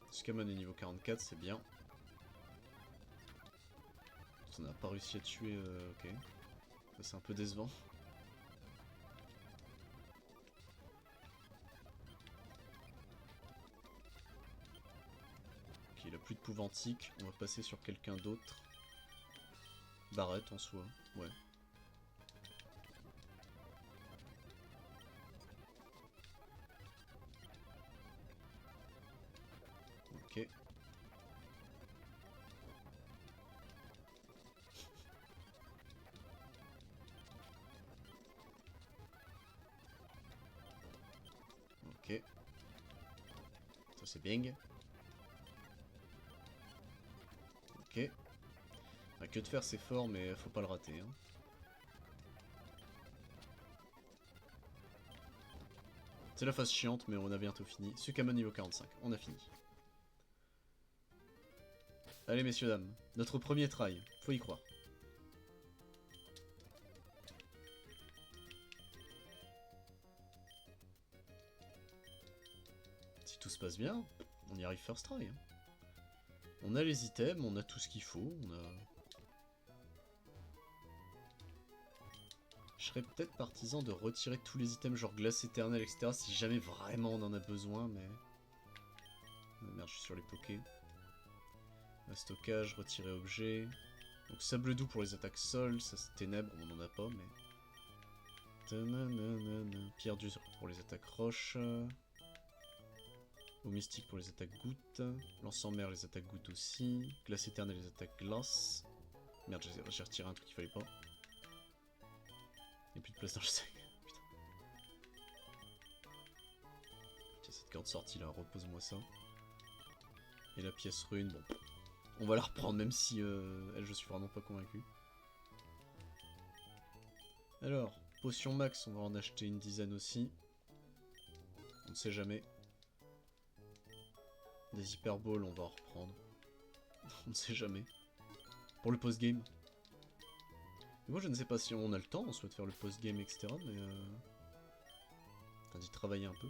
Sukamon est niveau 44, c'est bien. On n'a pas réussi à tuer... ok. Ça c'est un peu décevant. Ok, il a plus de pouvoir antique. On va passer sur quelqu'un d'autre. Barrett en soi, ouais. Ok. Ok. Ça c'est bing. Ok. Bah, que de faire c'est fort mais faut pas le rater. Hein. C'est la phase chiante mais on a bientôt fini. Sukamon niveau 45, on a fini. Allez messieurs dames, notre premier try, faut y croire. Si tout se passe bien, on y arrive first try. Hein. On a les items, on a tout ce qu'il faut, on a... Je serais peut-être partisan de retirer tous les items genre glace éternelle, etc. si jamais vraiment on en a besoin, mais... Oh merde, je suis sur les pokés. Stockage, retirer objet. Donc sable doux pour les attaques sol, ça c'est ténèbres, on n'en a pas, mais... Pierre d'usure pour les attaques roche. Eau mystique pour les attaques gouttes. Lance en mer les attaques gouttes aussi. Glace éternelle les attaques glace. Merde, j'ai retiré un truc qu'il fallait pas. Il n'y a plus de place dans le sac. Putain. Tiens, cette carte sortie là, repose-moi ça. Et la pièce rune, bon. On va la reprendre même si elle, je suis vraiment pas convaincu. Alors, potion max, on va en acheter une dizaine aussi. On ne sait jamais. Des hyperballs, on va en reprendre. On ne sait jamais. Pour le post-game. Moi, je ne sais pas si on a le temps en soi de faire le post-game, etc. Mais enfin, d'y travailler un peu.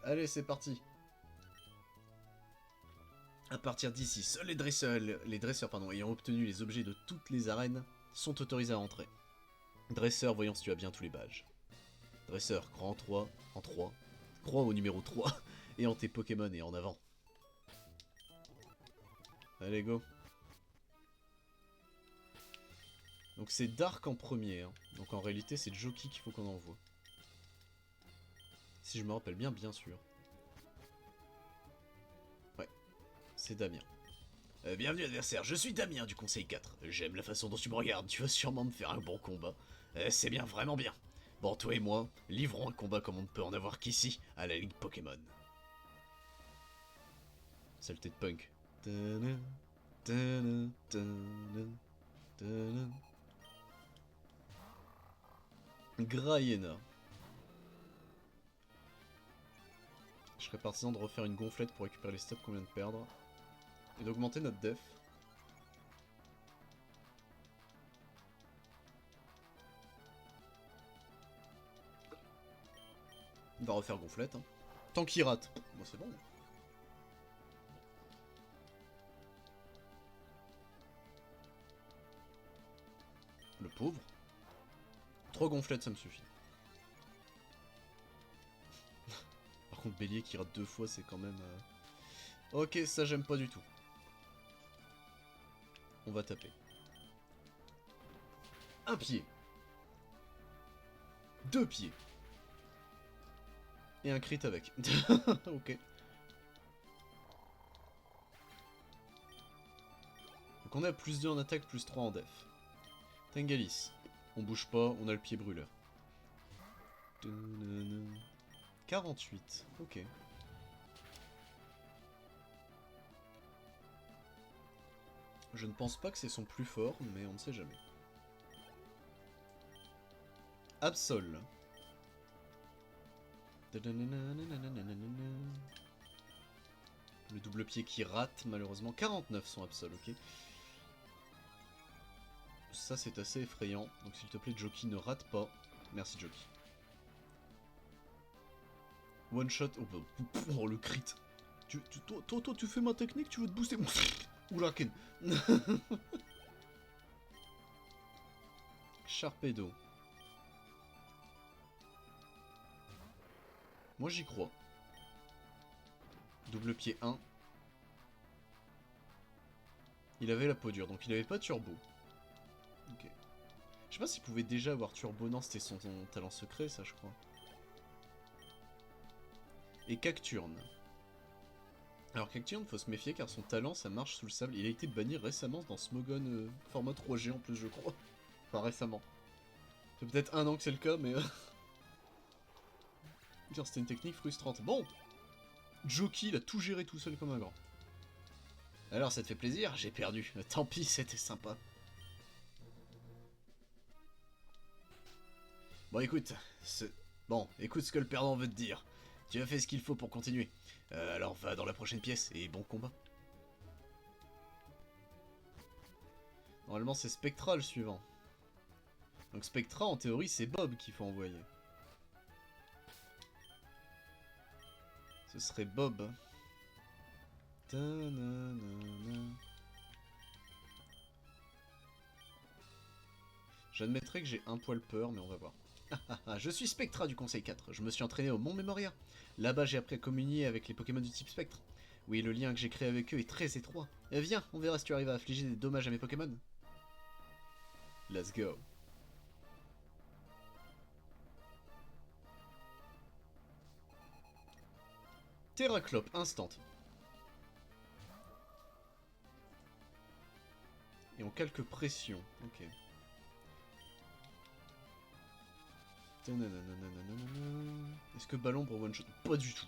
Allez, c'est parti. À partir d'ici, seuls les dresseurs ayant obtenu les objets de toutes les arènes sont autorisés à entrer. Dresseur, voyons si tu as bien tous les badges. Dresseur, grand 3, en 3. Crois au numéro 3 et en tes Pokémon et en avant. Allez, go. Donc c'est Dark en premier. Hein. Donc en réalité, c'est Joki qu'il faut qu'on envoie. Si je me rappelle bien, bien sûr. Ouais, c'est Damien. Bienvenue adversaire, je suis Damien du Conseil 4. J'aime la façon dont tu me regardes, tu vas sûrement me faire un bon combat. C'est bien, vraiment bien. Bon, toi et moi, livrons un combat comme on ne peut en avoir qu'ici, à la Ligue Pokémon. Saleté de punk. Graïena. Je serais partisan de refaire une gonflette pour récupérer les stops qu'on vient de perdre. Et d'augmenter notre def. On va refaire gonflette. Hein. Tant qu'il rate. Bon, c'est bon. Le pauvre. 3 gonflettes, ça me suffit. Par contre, Bélier qui rate 2 fois, c'est quand même... Ok, ça j'aime pas du tout. On va taper. Un pied. 2 pieds. Et un crit avec. Ok. Donc on a plus 2 en attaque, plus 3 en def. Tengalis. On bouge pas, on a le pied brûleur. 48. Ok. Je ne pense pas que c'est son plus fort, mais on ne sait jamais. Absol. Le double pied qui rate, malheureusement. 49 son Absol, ok. Ça, c'est assez effrayant. Donc, s'il te plaît, Joki, ne rate pas. Merci, Joki. One shot. Oh, bah, oh le crit. Toi, tu fais ma technique, tu veux te booster. Oula, Ken. Sharpedo. Moi, j'y crois. Double pied 1. Il avait la peau dure, donc il avait pas turbo. Ok. Je sais pas s'il pouvait déjà avoir turbo. Non, c'était son talent secret, ça, je crois. Et Cacturne. Alors Cacturne, faut se méfier car son talent, ça marche sous le sable. Il a été banni récemment dans Smogon format 3G en plus, je crois. Enfin, récemment. C'est peut-être 1 an que c'est le cas, mais... C'était une technique frustrante. Bon, Joki, il a tout géré tout seul comme un grand. Alors, ça te fait plaisir? J'ai perdu. Tant pis, c'était sympa. Bon, écoute, écoute ce que le perdant veut te dire. Tu as fait ce qu'il faut pour continuer. Alors va dans la prochaine pièce et bon combat. Normalement, c'est Spectra le suivant. Donc Spectra, en théorie, c'est Bob qu'il faut envoyer. Ce serait Bob. J'admettrais que j'ai un poil peur, mais on va voir. Je suis Spectra du Conseil 4. Je me suis entraîné au Mont Memoria. Là-bas, j'ai appris à communier avec les Pokémon du type Spectre. Oui, le lien que j'ai créé avec eux est très étroit. Viens, on verra si tu arrives à affliger des dommages à mes Pokémon. Let's go. Terraclope, instant. Et on calque pression. Ok. Est-ce que Ballombre one shot? Pas du tout.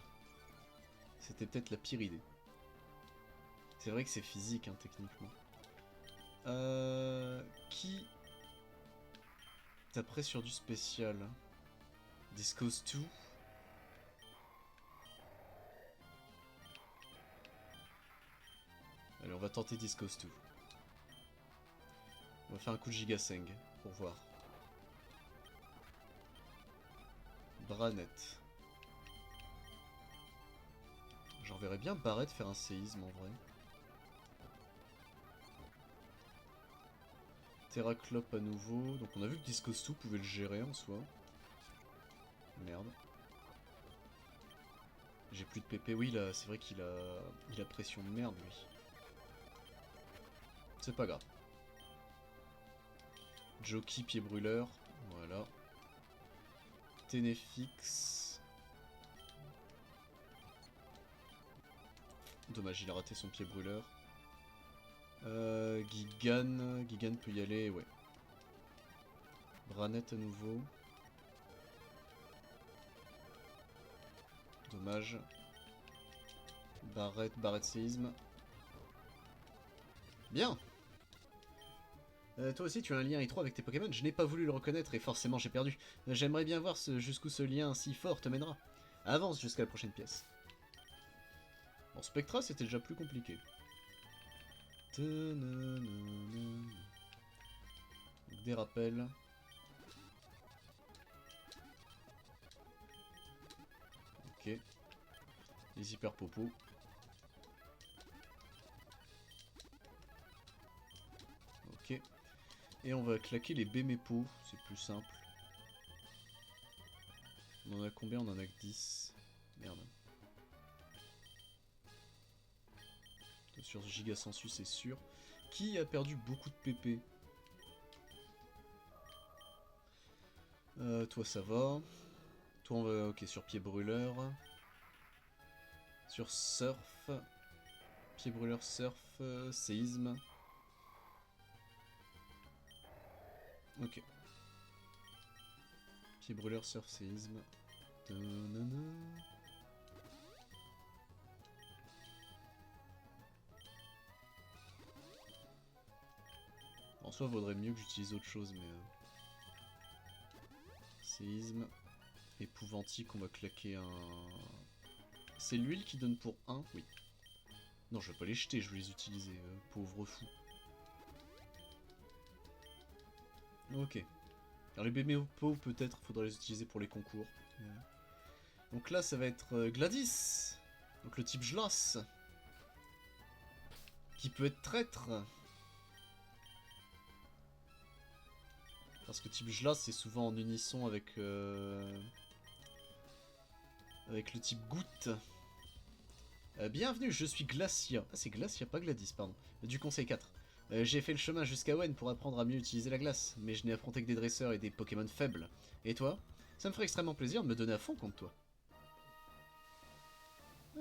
C'était peut-être la pire idée. C'est vrai que c'est physique, hein, techniquement. Qui taperait sur du spécial? Discos 2. Allez, on va tenter Discos 2. On va faire un coup de Gigaseng pour voir. Branette. J'en verrais bien Barrett faire un séisme en vrai. Terraclope à nouveau. Donc on a vu que Discos 2 pouvait le gérer en soi. Merde. J'ai plus de PP. Oui, là, c'est vrai qu'il a pression de merde, lui. C'est pas grave. Jockey, pied brûleur. Voilà. Ténéfix. Dommage, il a raté son pied brûleur. Gigan. Gigan peut y aller, ouais. Branette à nouveau. Dommage. Barrette séisme. Bien. Toi aussi tu as un lien étroit avec tes Pokémon, je n'ai pas voulu le reconnaître et forcément j'ai perdu. J'aimerais bien voir jusqu'où ce lien si fort te mènera. Avance jusqu'à la prochaine pièce. Bon, Spectra c'était déjà plus compliqué. Donc, des rappels. Ok. Les hyper popos. Ok. Et on va claquer les Bémépo, c'est plus simple. On en a combien? On en a que 10. Merde. Sur Giga Sensu, c'est sûr. Qui a perdu beaucoup de PP? Toi ça va. Toi on va... Ok, sur pied brûleur. Sur surf. Pied brûleur, surf, séisme. Ok. Pied brûleur, surf, séisme. En soi, vaudrait mieux que j'utilise autre chose, mais... Séisme. Épouvantique, on va claquer un... C'est l'huile qui donne pour 1? Oui. Non, je vais pas les jeter, je vais les utiliser, pauvre fou. Ok. Alors les bébés peaux, peut-être, faudra les utiliser pour les concours. Donc là, ça va être Gladys. Donc le type Glace. Qui peut être traître. Parce que type Glace, c'est souvent en unisson avec... avec le type Goutte. Bienvenue, je suis Glacia. Ah, c'est Glacia, pas Gladys, pardon. Du Conseil 4. J'ai fait le chemin jusqu'à Wen pour apprendre à mieux utiliser la glace, mais je n'ai affronté que des dresseurs et des Pokémon faibles. Et toi? Ça me ferait extrêmement plaisir de me donner à fond contre toi.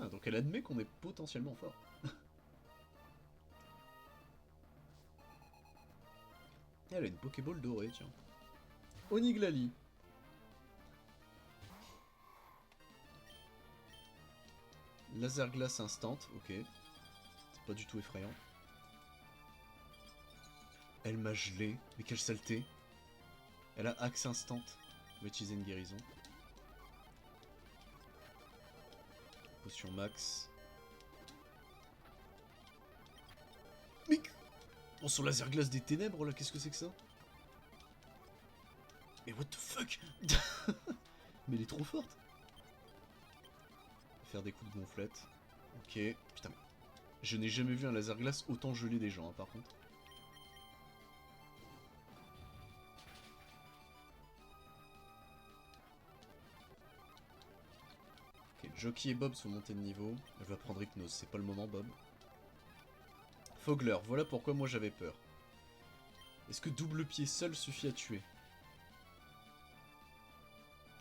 Ah, donc elle admet qu'on est potentiellement fort. Elle a une Pokéball dorée, tiens. Oniglali. Laser glace instant, ok. C'est pas du tout effrayant. Elle m'a gelé, mais quelle saleté. Elle a axe instant. On va utiliser une guérison. Potion max. Mais... Bon, sur laser glace des ténèbres, là, qu'est-ce que c'est que ça? Mais what the fuck? Mais elle est trop forte. Faire des coups de gonflette. Ok. Putain, je n'ai jamais vu un laser glace autant geler des gens, hein, par contre. Ok, Jockey et Bob sont montés de niveau. Elle va prendre Hypnose, c'est pas le moment, Bob. Fogler, voilà pourquoi moi j'avais peur. Est-ce que double pied seul suffit à tuer?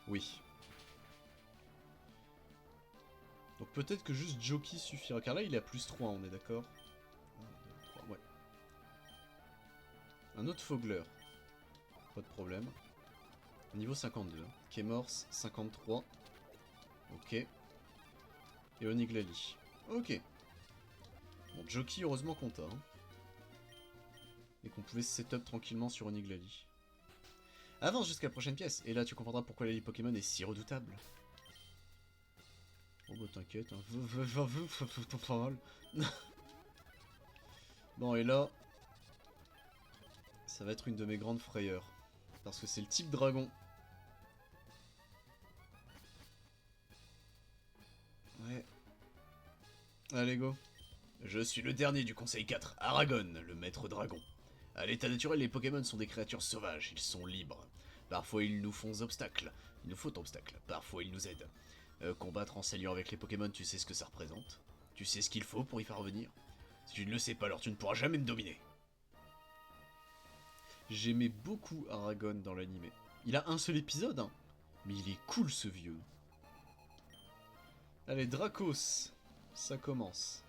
Oui. Donc peut-être que juste Jockey suffira, car là il est à plus 3, on est d'accord? 1, 2, 3, ouais. Un autre Fogler. Pas de problème. Niveau 52. Kemorse, 53. Ok. Et Oniglali. Ok. Bon, Jockey, heureusement qu'on t'a. Hein. Et qu'on pouvait se setup tranquillement sur Oniglali. Avance jusqu'à la prochaine pièce, et là tu comprendras pourquoi la Ligue Pokémon est si redoutable. Oh bah t'inquiète, hein. Pas mal. Bon, et là... Ça va être une de mes grandes frayeurs. Parce que c'est le type dragon. Ouais. Allez, go. Je suis le dernier du Conseil 4, Aragon, le maître dragon. À l'état naturel, les Pokémon sont des créatures sauvages, ils sont libres. Parfois ils nous font obstacle, parfois ils nous aident. Combattre en s'alliant avec les Pokémon, tu sais ce que ça représente. Tu sais ce qu'il faut pour y faire revenir. Si tu ne le sais pas, alors tu ne pourras jamais me dominer. J'aimais beaucoup Aragon dans l'animé. Il a un seul épisode, hein. Mais il est cool ce vieux. Allez, Dracos. Ça commence.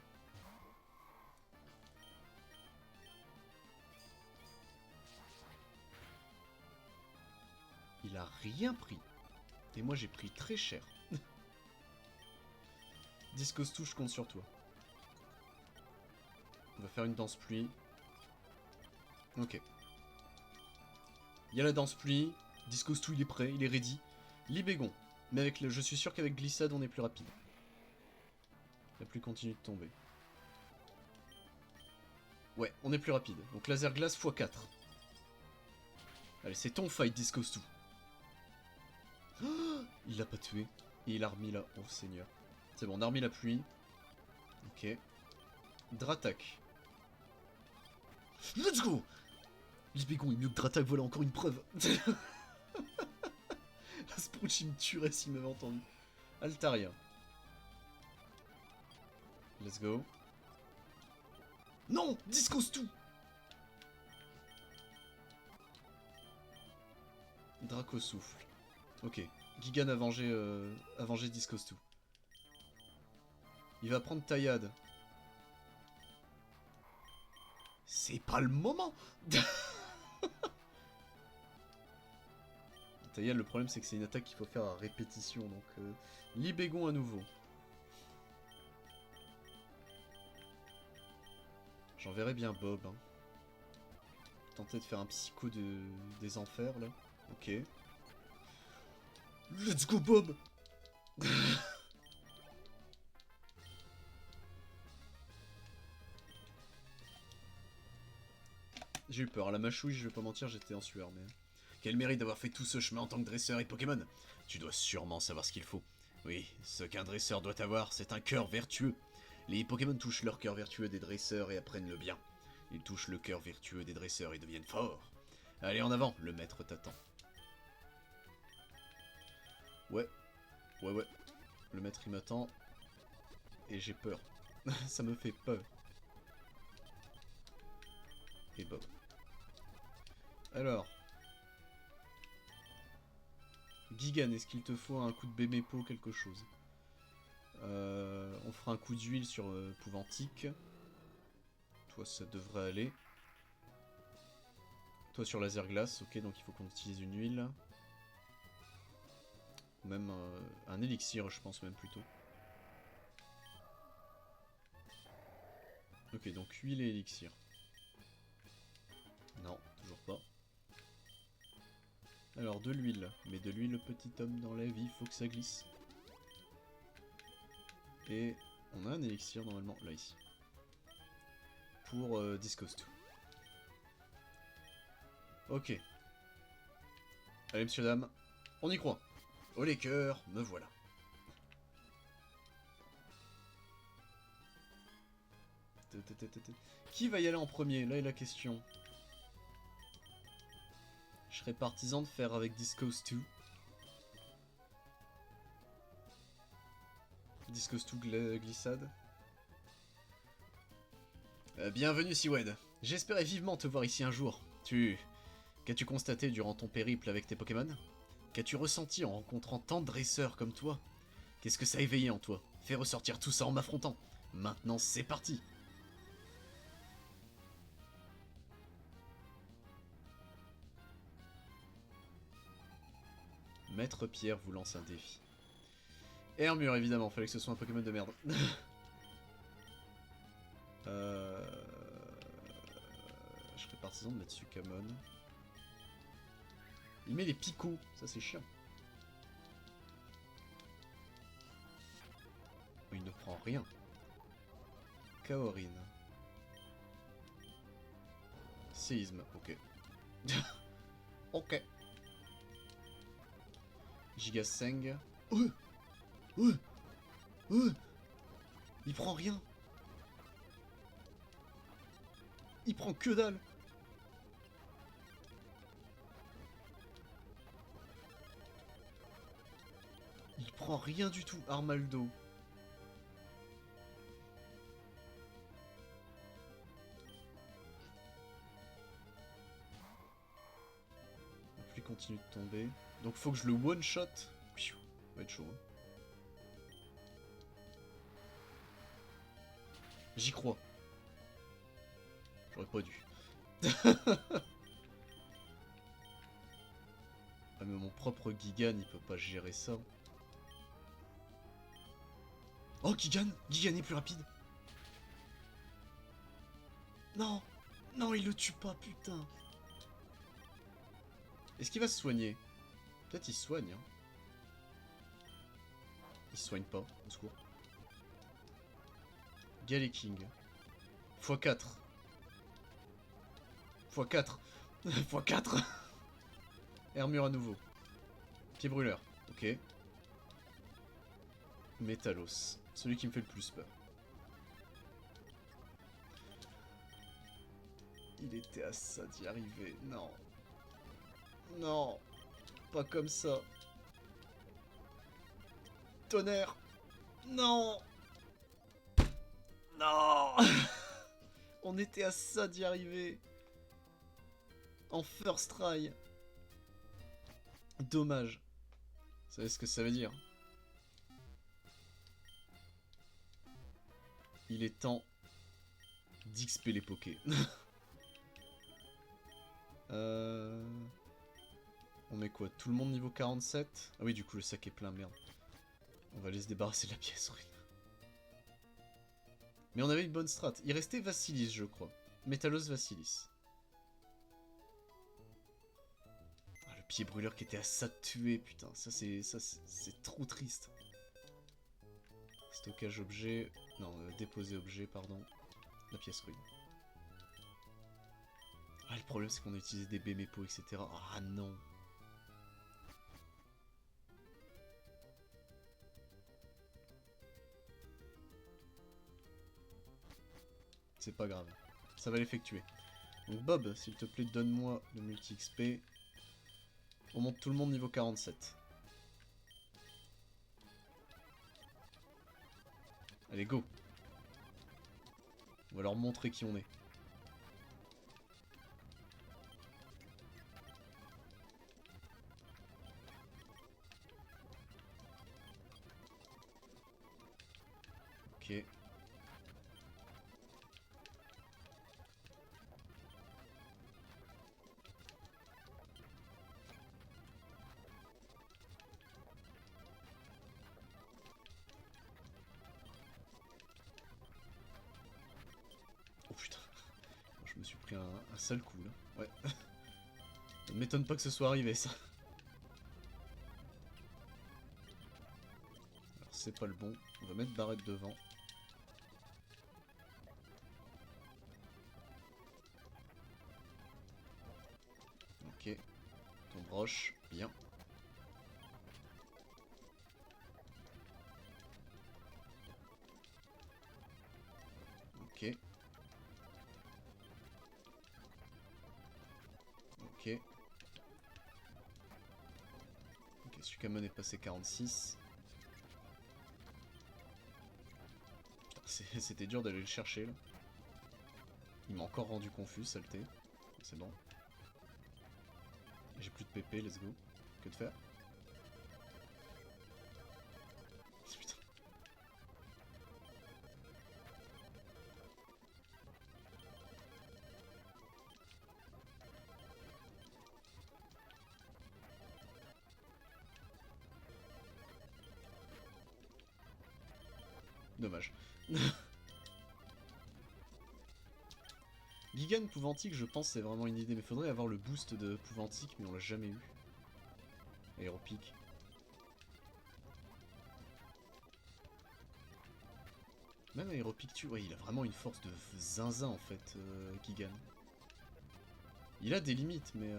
Il a rien pris. Et moi j'ai pris très cher. Discos je compte sur toi. On va faire une danse pluie. Ok. Il y a la danse pluie. Discos il est prêt, il est ready. Libégon. Mais avec je suis sûr qu'avec glissade on est plus rapide. La pluie continue de tomber. Ouais, on est plus rapide. Donc laser glace x4. Allez, c'est ton fight, Discos. Oh, il l'a pas tué. Et il a remis là. Oh seigneur. C'est bon, on a remis la pluie. Ok. Dratak. Let's go! Libégon est mieux que Dratak, voilà encore une preuve. La Sprouch il me tuerait s'il m'avait entendu. Altaria. Let's go. Non! Discos tout! Draco souffle. Ok. Gigan a vengé Discos tout. Il va prendre Taillade. C'est pas le moment. Taillade, le problème c'est que c'est une attaque qu'il faut faire à répétition. Donc Libégon à nouveau. J'enverrai bien Bob. Hein. Tenter de faire un psycho des enfers là. Ok. Let's go Bob. J'ai eu peur, à la mâchouille, je vais pas mentir, j'étais en sueur, mais... Quel mérite d'avoir fait tout ce chemin en tant que dresseur et Pokémon. Tu dois sûrement savoir ce qu'il faut. Oui, ce qu'un dresseur doit avoir, c'est un cœur vertueux. Les Pokémon touchent leur cœur vertueux des dresseurs et apprennent le bien. Ils touchent le cœur vertueux des dresseurs et deviennent forts. Allez, en avant, le maître t'attend. Ouais. Ouais. Le maître, il m'attend. Et j'ai peur. Ça me fait peur. Et Bob. Alors. Gigan, est-ce qu'il te faut un coup de Bémépo, quelque chose? On fera un coup d'huile sur Pouventique. Toi, ça devrait aller. Toi sur laser glace, ok, donc il faut qu'on utilise une huile. Ou même un élixir, je pense même plutôt. Ok, donc huile et élixir. Non, toujours pas. Alors de l'huile, mais de l'huile, le petit homme dans la vie, il faut que ça glisse. Et on a un élixir normalement, là ici. Pour Discos 2. Ok. Allez messieurs dames, on y croit. Oh les cœurs, me voilà. Qui va y aller en premier? Là est la question. Je serais partisan de faire avec Discos 2. Discos 2 glissade. Bienvenue Siwed. J'espérais vivement te voir ici un jour. Qu'as-tu constaté durant ton périple avec tes Pokémon? Qu'as-tu ressenti en rencontrant tant de dresseurs comme toi? Qu'est-ce que ça a éveillé en toi? Fais ressortir tout ça en m'affrontant. Maintenant c'est parti. Maître Pierre vous lance un défi. Hermure évidemment, fallait que ce soit un Pokémon de merde. Je serais partisan de mettre Sukamon. Il met les picots, ça c'est chiant. Il ne prend rien. Kaorin. Séisme, ok. Ok. Gigaseng. Il prend rien. Il prend que dalle. Il prend prend rien du tout, Armaldo. La pluie continue de tomber. Donc faut que je le one-shot. Ça va être chaud. Hein. J'y crois. J'aurais pas dû. Ah mais mon propre Gigan, il peut pas gérer ça. Oh Gigan! Gigan est plus rapide! Non! Non, il le tue pas, putain! Est-ce qu'il va se soigner? Peut-être il se soigne, hein. Il se soigne pas, au secours. King. x4. x4. x4. Armure à nouveau. Pied brûleur. Ok. Métalos. Celui qui me fait le plus peur. Il était à ça d'y arriver. Non. Non. Pas comme ça. Tonnerre. Non. Non. On était à ça d'y arriver. En first try. Dommage. Vous savez ce que ça veut dire? Il est temps d'XP les pokés. On met quoi? Tout le monde niveau 47? Ah oui, du coup le sac est plein, merde. On va aller se débarrasser de la pièce ruine. Mais on avait une bonne strat. Il restait Vassilis, je crois. Métalos Vassilis. Ah, le pied brûleur qui était à ça de tuer, putain. Ça c'est trop triste. Stockage objet... Non, déposer objet, pardon. La pièce ruine. Ah, le problème c'est qu'on a utilisé des Bémépo, etc. Ah non. C'est pas grave. Ça va l'effectuer. Donc Bob, s'il te plaît, donne-moi le multi-XP. On monte tout le monde niveau 47. Allez, go. On va leur montrer qui on est. Ok. Oh putain. Je me suis pris un sale coup là. Ouais. Ça ne m'étonne pas que ce soit arrivé ça. Alors c'est pas le bon. On va mettre Barrette devant. Ok. Ton broche. Bien. Ok. Ok. Ok, Sukamon est passé 46. C'était dur d'aller le chercher là. Il m'a encore rendu confus, saleté. C'est bon. J'ai plus de PP, let's go. Que de faire? Putain. Dommage. Gigan Pouvantique, je pense c'est vraiment une idée, mais faudrait avoir le boost de Pouvantique, mais on l'a jamais eu. Aéropic. Même Aéropic tue, ouais, il a vraiment une force de zinzin en fait, Gigan. Il a des limites, mais...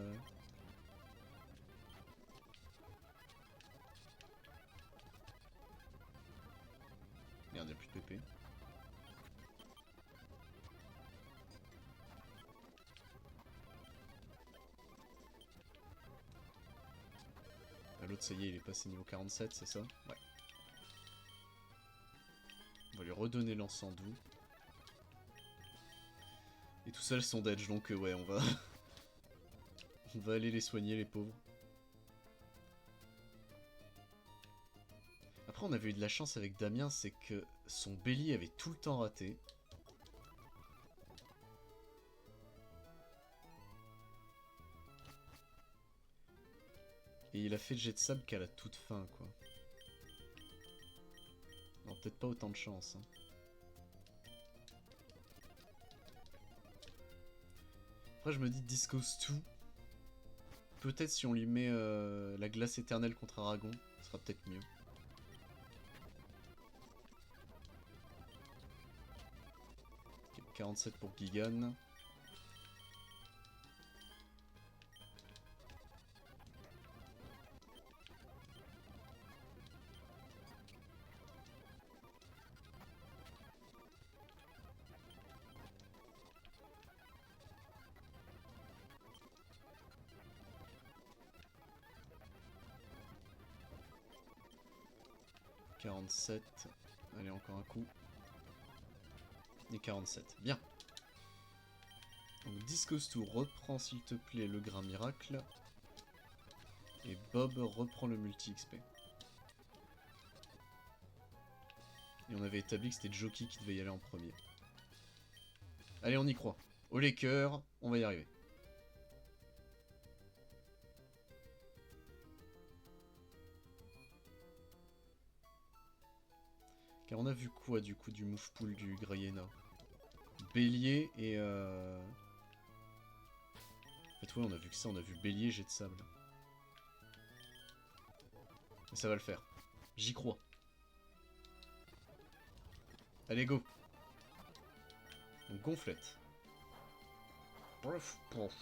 Merde, y'a plus de PP. Ah, l'autre, ça y est, il est passé niveau 47, c'est ça? Ouais. redonner l'encens doux. Et tout ça, elles sont d'edge, donc ouais, on va... on va aller les soigner, les pauvres. Après, on avait eu de la chance avec Damien, c'est que son bélier avait tout le temps raté. Et il a fait le jet de sable qu'à la toute fin, quoi. Non, peut-être pas autant de chance, hein. Après, je me dis Discos 2. Peut-être si on lui met la glace éternelle contre Aragon, ce sera peut-être mieux. Okay, 47 pour Gigan. « 47. Allez, encore un coup. Et 47. Bien. Donc Discos 2 reprend s'il te plaît le grain miracle. Et Bob reprend le multi-XP. Et on avait établi que c'était Jockey qui devait y aller en premier. Allez, on y croit. Au les cœurs, on va y arriver. Car on a vu quoi du coup du move pool du Grayena? Bélier et En fait ouais, on a vu que ça, on a vu Bélier, jet de sable. Et ça va le faire. J'y crois. Allez, go. Donc gonflette. Bref, bref.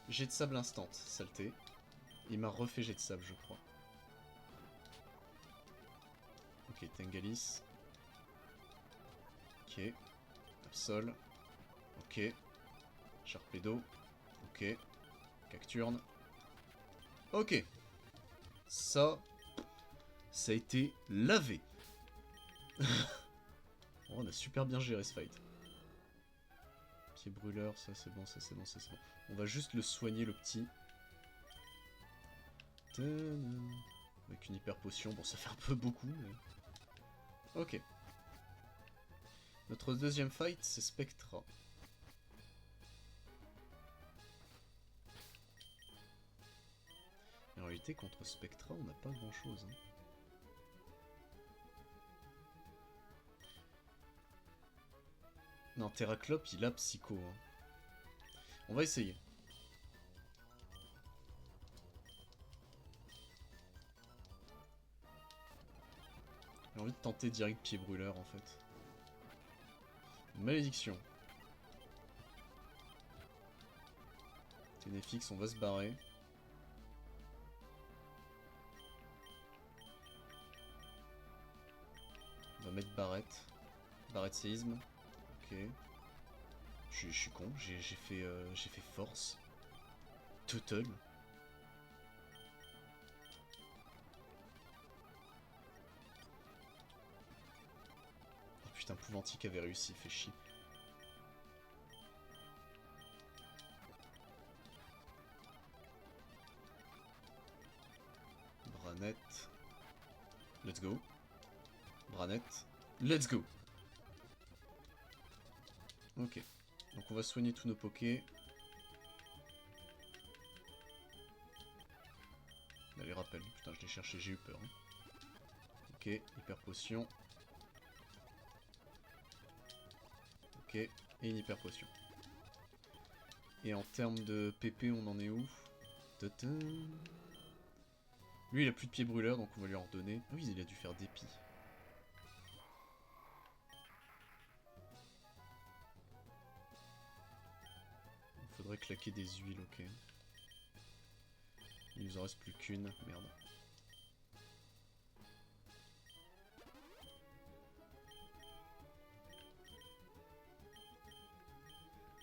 Jet de sable instant, saleté. Il m'a refait jet de sable, je crois. Ok, Tengalis. Ok. Absol. Ok. Sharpedo. Ok. Cacturne. Ok. Ça a été lavé. Oh, on a super bien géré ce fight. Pied brûleur, ça c'est bon, ça c'est bon, ça c'est bon. On va juste le soigner, le petit. Avec une hyper potion. Bon, ça fait un peu beaucoup, mais... Ok. Notre deuxième fight, c'est Spectra. Et en réalité, contre Spectra, on n'a pas grand-chose. Hein. Non, Terraclope, il a Psycho. Hein. On va essayer. J'ai envie de tenter direct pied brûleur en fait. Malédiction. Ténéfix, on va se barrer. On va mettre Barrette. Barrette séisme. Ok. Je suis con, j'ai fait force. Total. Oh putain, Pouvantique avait réussi, fait chier. Branette. Let's go. Branette. Let's go. Ok. Donc on va soigner tous nos pokés. Allez, rappel. Putain, je l'ai cherché, j'ai eu peur. Hein. Ok, hyper potion. Ok, et une hyper potion. Et en termes de PP, on en est où? Tadam. Lui, il a plus de pied brûleur, donc on va lui en redonner. Ah oui, il a dû faire dépit. Il faudrait claquer des huiles, ok. Il nous en reste plus qu'une, merde.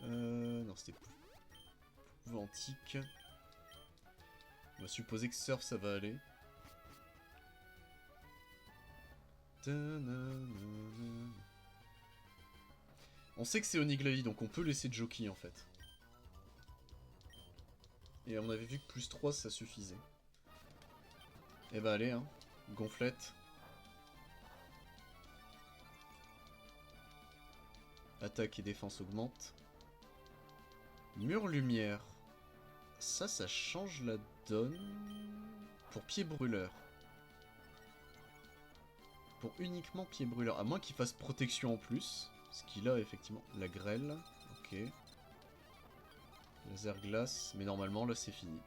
Non, c'était Pouvantique. On va supposer que Surf, ça va aller. On sait que c'est Oniglavi, donc on peut laisser Jockey en fait. Et on avait vu que plus 3 ça suffisait. Et bah allez, hein. Gonflette. Attaque et défense augmentent. Mur lumière. Ça change la donne. Pour pied brûleur. Pour uniquement pied brûleur. À moins qu'il fasse protection en plus. Ce qu'il a effectivement. La grêle. Ok. Laser glace. Mais normalement là c'est fini.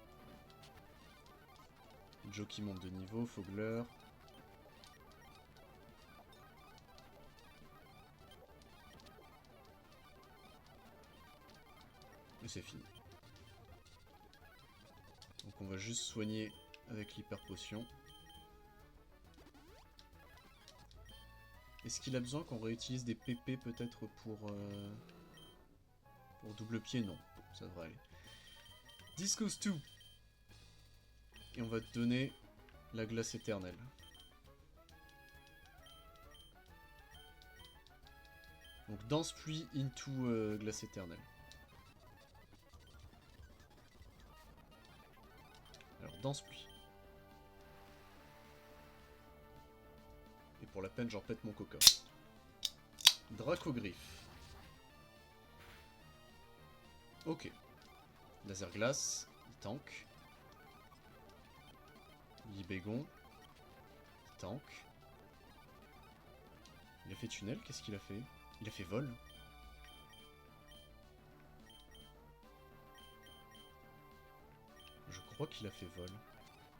Jockey monte de niveau. Fogler. Et c'est fini. Donc on va juste soigner avec l'hyper potion. Est-ce qu'il a besoin qu'on réutilise des PP peut-être pour double pied? Non, ça devrait aller. Discos 2. Et on va te donner la glace éternelle. Donc danse pluie into glace éternelle. Alors danse pluie. Et pour la peine j'en pète mon coca. Dracogriffe. Ok. Laser glace. Il tank. Libégon. Il tank. Il a fait tunnel, qu'est-ce qu'il a fait? Il a fait vol. Je crois qu'il a fait vol.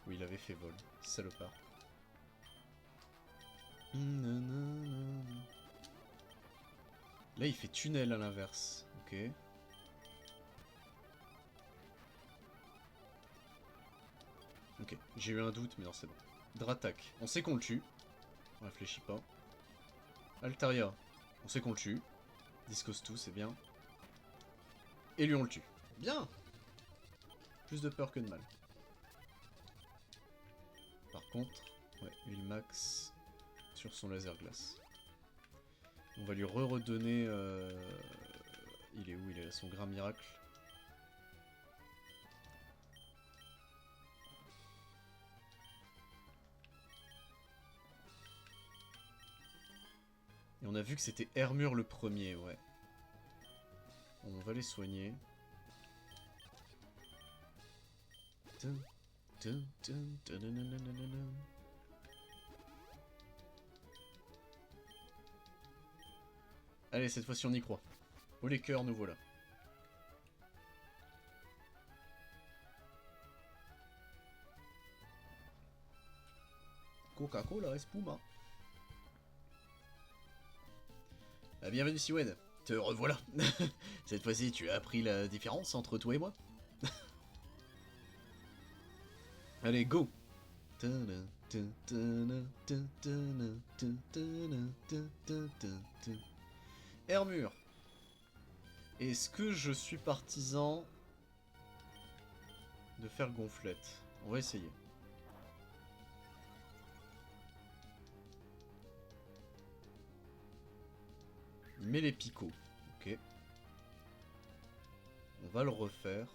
Oui, il avait fait vol. Salopard. Là, il fait tunnel à l'inverse. Ok. Ok, j'ai eu un doute, mais non, c'est bon. Dratak, on sait qu'on le tue. On réfléchit pas. Altaria, on sait qu'on le tue. Discos 2, c'est bien. Et lui, on le tue. Bien! Plus de peur que de mal. Par contre, ouais, huile max sur son laser glace. On va lui redonner... Il est où? Il est à son grain miracle. Et on a vu que c'était Hermure le premier, ouais. On va les soigner. Allez, cette fois-ci on y croit. Oh les cœurs, nous voilà. Coca-Cola Espuma. Ah, bienvenue Siwen. Te revoilà. Cette fois-ci, tu as appris la différence entre toi et moi. Allez, go. Hermure. Est-ce que je suis partisan de faire gonflette? On va essayer. Il met les picots. Ok. On va le refaire.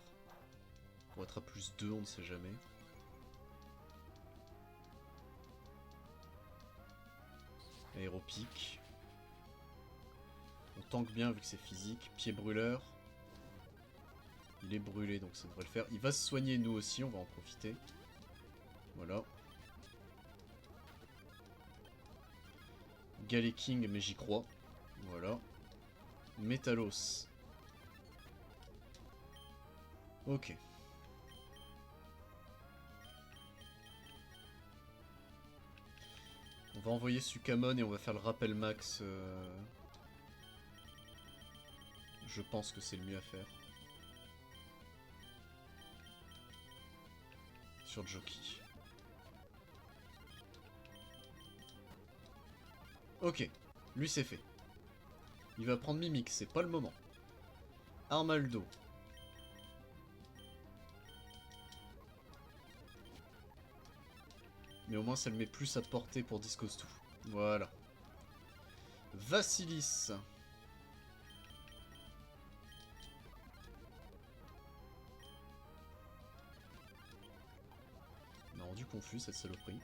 Pour être à plus 2, on ne sait jamais. Aéropique. On tank bien vu que c'est physique. Pied brûleur. Il est brûlé donc ça devrait le faire. Il va se soigner nous aussi, on va en profiter. Voilà. King, mais j'y crois. Voilà. Métalos. Ok. On va envoyer Sukamon et on va faire le rappel max. Je pense que c'est le mieux à faire. Sur Jockey. Ok, lui c'est fait. Il va prendre Mimic, c'est pas le moment. Armaldo. Mais au moins ça le met plus à portée pour Discos 2. Voilà. Vassilis. m'a rendu confus cette saloperie.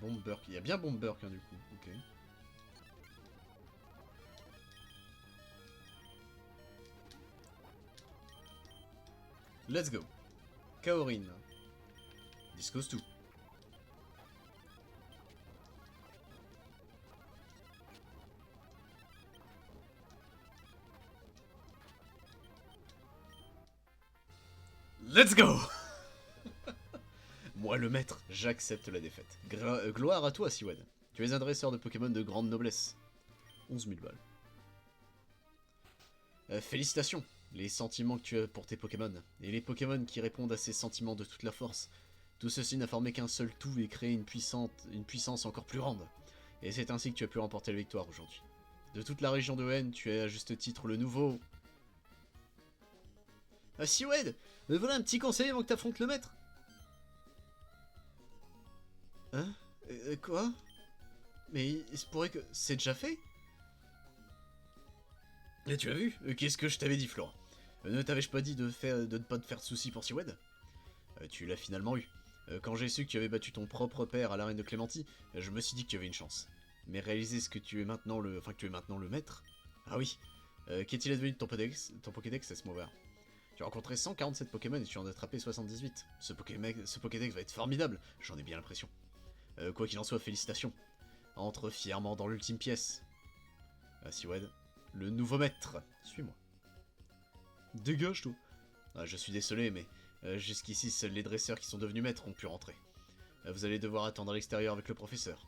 Bomberk. Il y a bien Bomberk hein, du coup. Ok. Let's go. Kaorin. Discos tout. Let's go. Moi le maître, j'accepte la défaite. Gloire à toi, Siwed. Tu es un dresseur de Pokémon de grande noblesse. 11 000 balles. Félicitations. Les sentiments que tu as pour tes Pokémon, et les Pokémon qui répondent à ces sentiments de toute la force. Tout ceci n'a formé qu'un seul tout et créé une puissance encore plus grande. Et c'est ainsi que tu as pu remporter la victoire aujourd'hui. De toute la région de Hoenn, tu es à juste titre le nouveau... Ah Siwed, me voilà un petit conseil avant que t'affrontes le maître. Hein? Quoi? Mais il se pourrait que... C'est déjà fait? Et tu as vu? Qu'est-ce que je t'avais dit, Flora? Ne t'avais-je pas dit de ne pas te faire de soucis pour Siwed? Tu l'as finalement eu. Quand j'ai su que tu avais battu ton propre père à l'arène de Clémenty, je me suis dit que tu avais une chance. Mais réaliser ce que tu es maintenant le... Enfin, que tu es maintenant le maître? Ah oui. Qu'est-il advenu de ton Pokédex à ce moment-là? Tu as rencontré 147 Pokémon et tu en as attrapé 78. Ce Pokédex va être formidable, j'en ai bien l'impression. Quoi qu'il en soit, félicitations. Entre fièrement dans l'ultime pièce. Siwed, le nouveau maître. Suis-moi. Dégage, toi. Ah, je suis désolé, mais jusqu'ici, seuls les dresseurs qui sont devenus maîtres ont pu rentrer. Vous allez devoir attendre à l'extérieur avec le professeur.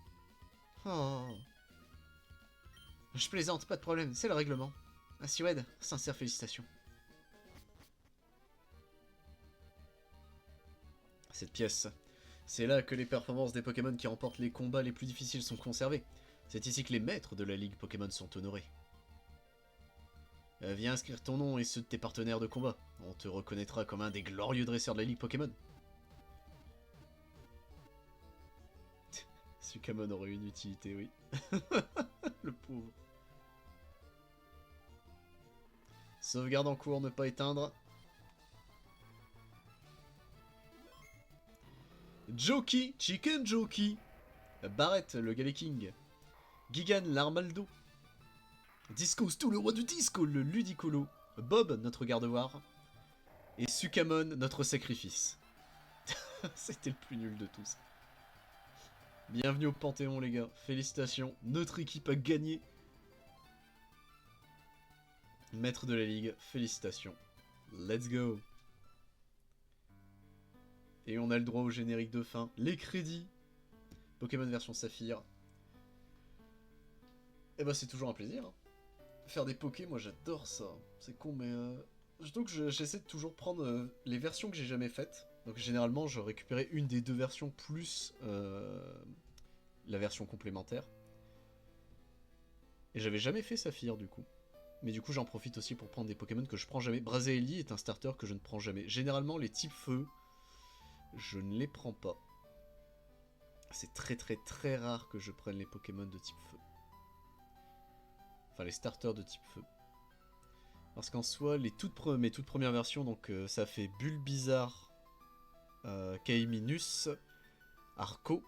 Oh. Je plaisante, pas de problème, c'est le règlement. Siwed, sincères félicitations. Cette pièce. C'est là que les performances des Pokémon qui remportent les combats les plus difficiles sont conservées. C'est ici que les maîtres de la Ligue Pokémon sont honorés. Viens inscrire ton nom et ceux de tes partenaires de combat. On te reconnaîtra comme un des glorieux dresseurs de la Ligue Pokémon. Sukamon aurait une utilité, oui. Le pauvre. Sauvegarde en cours, ne pas éteindre. Jockey, Chicken Jockey. Barrett, le Galeking. Gigan, l'Armaldo. Discos, tout le roi du disco, le Ludicolo. Bob, notre gardevoir. Et Sukamon, notre sacrifice. C'était le plus nul de tous. Bienvenue au Panthéon, les gars. Félicitations, notre équipe a gagné. Maître de la Ligue, félicitations. Let's go. Et on a le droit au générique de fin. Les crédits. Pokémon version Saphir. Et bah c'est toujours un plaisir. Hein. Faire des Poké, moi j'adore ça. C'est con mais... Donc j'essaie de toujours prendre les versions que j'ai jamais faites. Donc généralement je récupérais une des deux versions plus la version complémentaire. Et j'avais jamais fait Saphir du coup. Mais du coup j'en profite aussi pour prendre des Pokémon que je prends jamais. Brazaeli est un starter que je ne prends jamais. Généralement les types feu, je ne les prends pas. C'est très rare que je prenne les Pokémon de type feu. Enfin les starters de type feu. Parce qu'en soi, mes toutes premières versions, donc ça fait Bulbizarre, Kaiminus, Arco,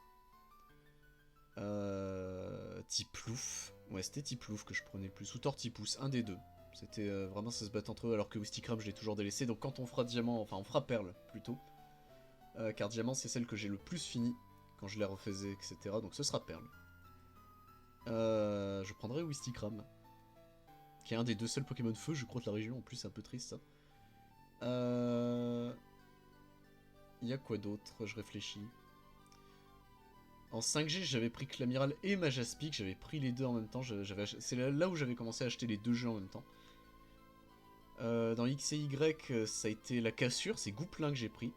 Tiplouf. Ouais, c'était Tiplouf que je prenais le plus, ou Tortipousse, un des deux. C'était vraiment, ça se battait entre eux, alors que Wistikram, je l'ai toujours délaissé. Donc quand on fera Diamant, enfin on fera Perle plutôt. Car Diamant, c'est celle que j'ai le plus fini quand je les refaisais, etc. Donc ce sera Perle. Je prendrai Wistikram. Qui est un des deux seuls Pokémon feu, je crois, de la région. En plus, c'est un peu triste, ça. Il y a quoi d'autre? Je réfléchis. En 5G, j'avais pris Clamiral et Majaspic. J'avais pris les deux en même temps. C'est là où j'avais commencé à acheter les deux jeux en même temps. Dans X et Y, ça a été la cassure. C'est Gouplin que j'ai pris.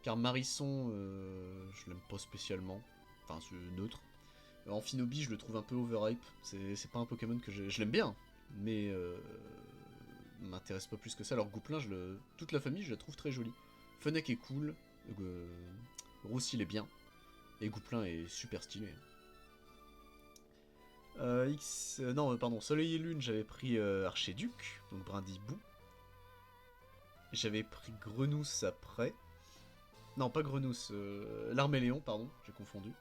Car Marisson, je l'aime pas spécialement. Enfin, c'est neutre. Amphinobi, je le trouve un peu overhype. C'est pas un Pokémon que je l'aime bien. Mais m'intéresse pas plus que ça. Alors Gouplin, toute la famille, je la trouve très jolie. Fennec est cool. Roussi, il est bien. Et Gouplin est super stylé. Pardon, Soleil et Lune, j'avais pris Archéduc, donc Brindibou. J'avais pris Grenousse après. Non, pas Grenousse, l'Arméléon, pardon, j'ai confondu.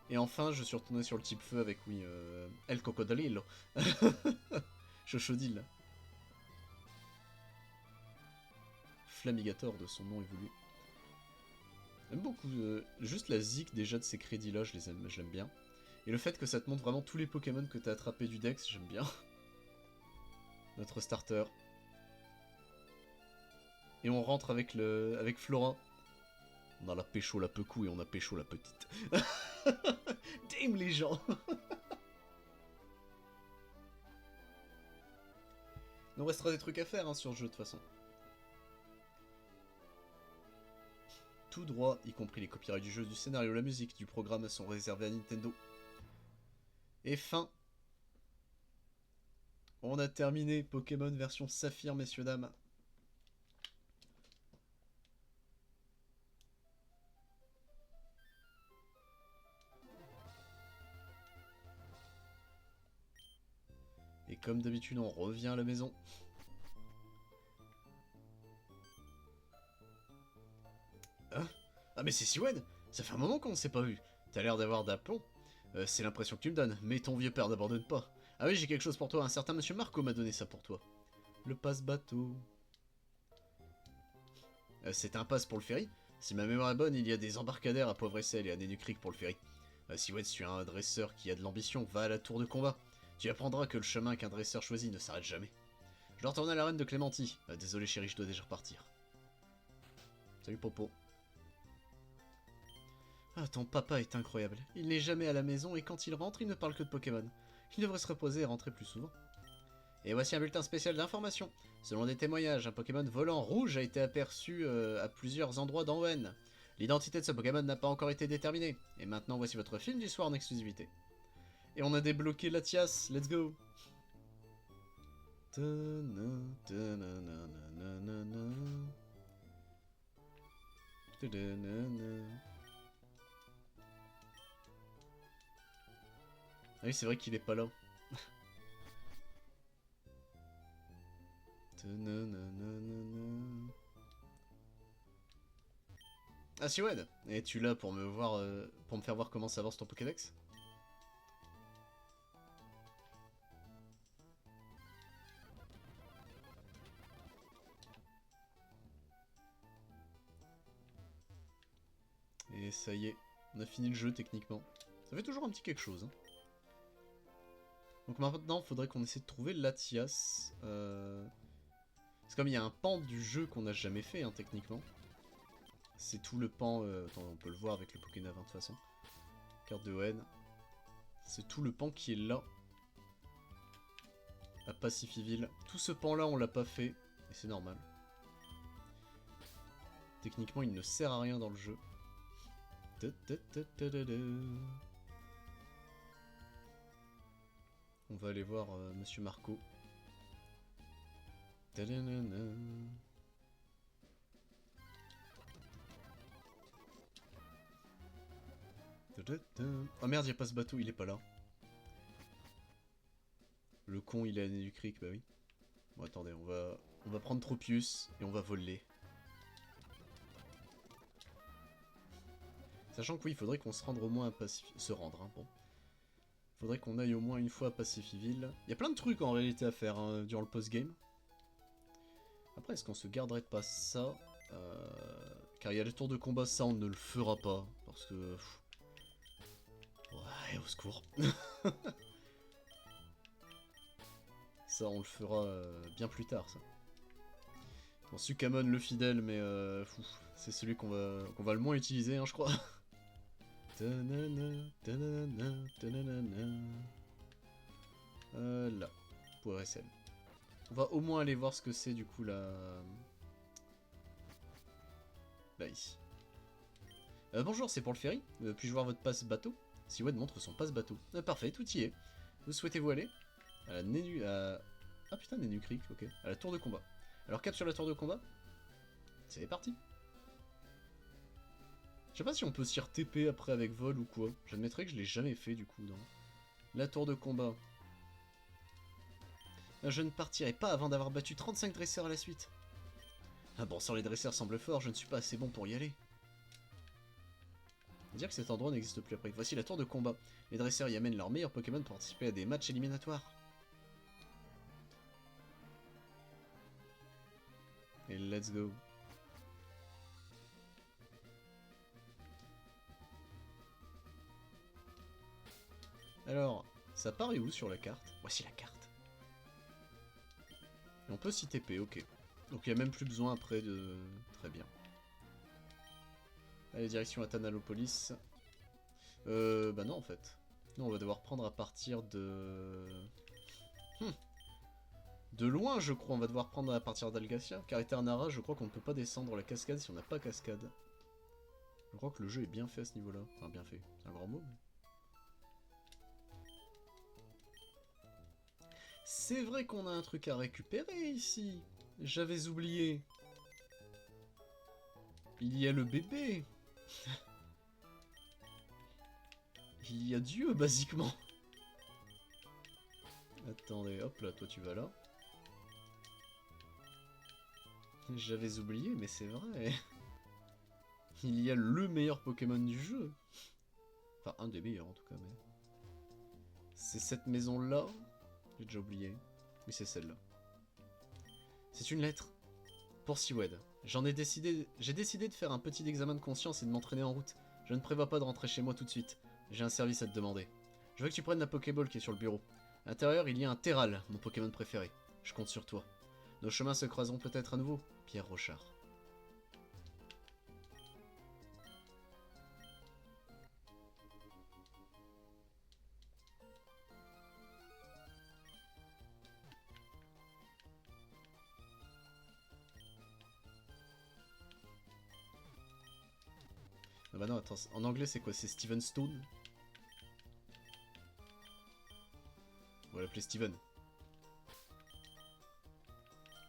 Et enfin, je suis retourné sur le type feu avec, oui, El Cocodrilo. Chochodil. Flamigator de son nom évolué. J'aime beaucoup, juste la zik déjà de ces crédits là, je l'aime bien. Et le fait que ça te montre vraiment tous les Pokémon que t'as attrapés du Dex, j'aime bien. Notre starter. Et on rentre avec Flora. On a la pécho la pecou et on a pécho la petite. Damn les gens. Il nous restera des trucs à faire hein, sur le jeu de toute façon. Tout droit, y compris les copyrights du jeu, du scénario, la musique, du programme, sont réservés à Nintendo. Et fin. On a terminé Pokémon version Saphir, messieurs dames. Et comme d'habitude, on revient à la maison. Hein? Ah mais c'est Siwen! Ça fait un moment qu'on ne s'est pas vu. T'as l'air d'avoir d'aplomb. C'est l'impression que tu me donnes, mais ton vieux père n'abandonne pas. Ah oui, j'ai quelque chose pour toi. Un certain monsieur Marco m'a donné ça pour toi. Le passe-bateau. C'est un passe pour le ferry. Si ma mémoire est bonne, il y a des embarcadères à Poivre-et-Sel et à Nenukrik pour le ferry. Siwen, si tu es un dresseur qui a de l'ambition, va à la tour de combat. Tu apprendras que le chemin qu'un dresseur choisit ne s'arrête jamais. Je dois retourner à la reine de Clémentie. Désolé chérie, je dois déjà repartir. Salut Popo. Ah, ton papa est incroyable. Il n'est jamais à la maison et quand il rentre, il ne parle que de Pokémon. Il devrait se reposer et rentrer plus souvent. Et voici un bulletin spécial d'information. Selon des témoignages, un Pokémon volant rouge a été aperçu à plusieurs endroits dans Hoenn. L'identité de ce Pokémon n'a pas encore été déterminée. Et maintenant, voici votre film du soir en exclusivité. Et on a débloqué Latias, let's go. Ah oui, c'est vrai qu'il est pas là. Ah si ouais, es-tu là pour me voir, pour me faire voir comment s'avance ton Pokédex? Et ça y est, on a fini le jeu techniquement. Ça fait toujours un petit quelque chose. Hein. Donc maintenant, il faudrait qu'on essaie de trouver Latias. C'est comme il y a un pan du jeu qu'on n'a jamais fait, hein, techniquement. C'est tout le pan... Attends, on peut le voir avec le Pokénav, hein, de toute façon. Carte de Hoenn. C'est tout le pan qui est là. À Pacifiville. Tout ce pan-là, on l'a pas fait. Et c'est normal. Techniquement, il ne sert à rien dans le jeu. On va aller voir Monsieur Marco. Oh merde, y'a pas ce bateau, il est pas là. Le con, il est à Nenukrik, bah oui. Bon, attendez, on va prendre Tropius et on va voler. Sachant que oui, il faudrait qu'on se rende au moins à Pacifiville. Se rendre, hein, bon. Faudrait qu'on aille au moins une fois à Pacifiville. Il y a plein de trucs en réalité à faire hein, durant le post-game. Après, est-ce qu'on se garderait pas ça car il y a les tours de combat, ça on ne le fera pas. Parce que... Ouais, au secours. Ça, on le fera bien plus tard, ça. Bon, Sukamon le fidèle, mais c'est celui qu'on va le moins utiliser, hein, je crois. Là, pour RSM. On va au moins aller voir ce que c'est, du coup, là... Là, ici. Bonjour, c'est pour le ferry. Puis-je voir votre passe-bateau? Siwen montre son passe-bateau. Parfait, tout y est. Où souhaitez-vous aller? À la Ah putain, Nenukrik, ok. À la tour de combat. Alors cap sur la tour de combat. C'est parti. Je sais pas si on peut s'y TP après avec vol ou quoi. J'admettrais que je l'ai jamais fait du coup dans la tour de combat. Je ne partirai pas avant d'avoir battu 35 dresseurs à la suite. Ah bon, sans les dresseurs semblent forts, je ne suis pas assez bon pour y aller. On va dire que cet endroit n'existe plus après. Voici la tour de combat. Les dresseurs y amènent leurs meilleurs Pokémon pour participer à des matchs éliminatoires. Et let's go. Alors, ça paraît où sur la carte? Voici la carte. Et on peut s'y TP, ok. Donc il n'y a même plus besoin après de... Très bien. Allez, direction Athanalopolis. Bah non en fait. Non, on va devoir prendre à partir de... De loin, je crois, on va devoir prendre à partir d'Algacia. Car Eternara, je crois qu'on ne peut pas descendre la cascade si on n'a pas cascade. Je crois que le jeu est bien fait à ce niveau-là. Enfin, bien fait, c'est un grand mot, mais... C'est vrai qu'on a un truc à récupérer ici. J'avais oublié. Il y a le bébé. Il y a Dieu, basiquement. Attendez, hop là, toi tu vas là. J'avais oublié, mais c'est vrai. Il y a le meilleur Pokémon du jeu. Enfin, un des meilleurs en tout cas, mais... C'est cette maison-là. J'ai déjà oublié. Oui, c'est celle-là. C'est une lettre. Pour Siwed. J'ai décidé de faire un petit examen de conscience et de m'entraîner en route. Je ne prévois pas de rentrer chez moi tout de suite. J'ai un service à te demander. Je veux que tu prennes la Pokéball qui est sur le bureau. À l'intérieur, il y a un Terral, mon Pokémon préféré. Je compte sur toi. Nos chemins se croiseront peut-être à nouveau, Pierre Rochard. Ah bah non, attends, en anglais c'est quoi? C'est Steven Stone? On va l'appeler Steven.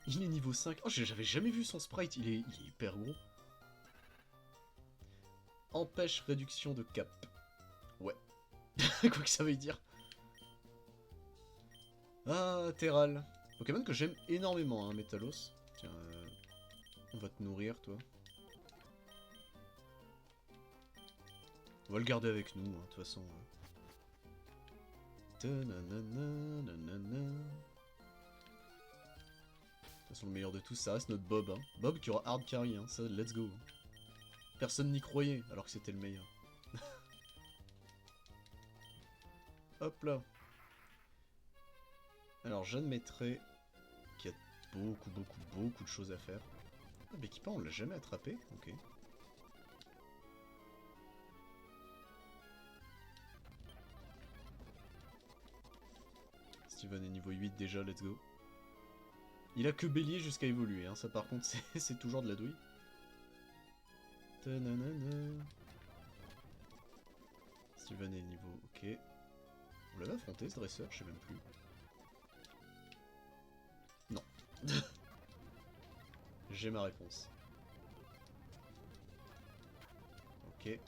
Il est niveau 5. Oh, j'avais jamais vu son sprite, il est hyper gros. Empêche réduction de cap. Ouais. Quoi que ça veuille dire. Ah, Terral. Pokémon que j'aime énormément, hein, Metalos. Tiens, on va te nourrir, toi. On va le garder avec nous, hein, de toute façon. De toute façon, le meilleur de tous, ça reste notre Bob. Hein. Bob qui aura hard carry, hein, ça, let's go. Personne n'y croyait, alors que c'était le meilleur. Hop là. Alors, j'admettrai qu'il y a beaucoup de choses à faire. Ah, Bekipa, on l'a jamais attrapé, ok. Steven est niveau 8 déjà, let's go. Il a que bélier jusqu'à évoluer, hein. Ça par contre c'est toujours de la douille. Steven est niveau... ok. On l'avait affronté ce dresseur, je sais même plus. Non. J'ai ma réponse. Ok.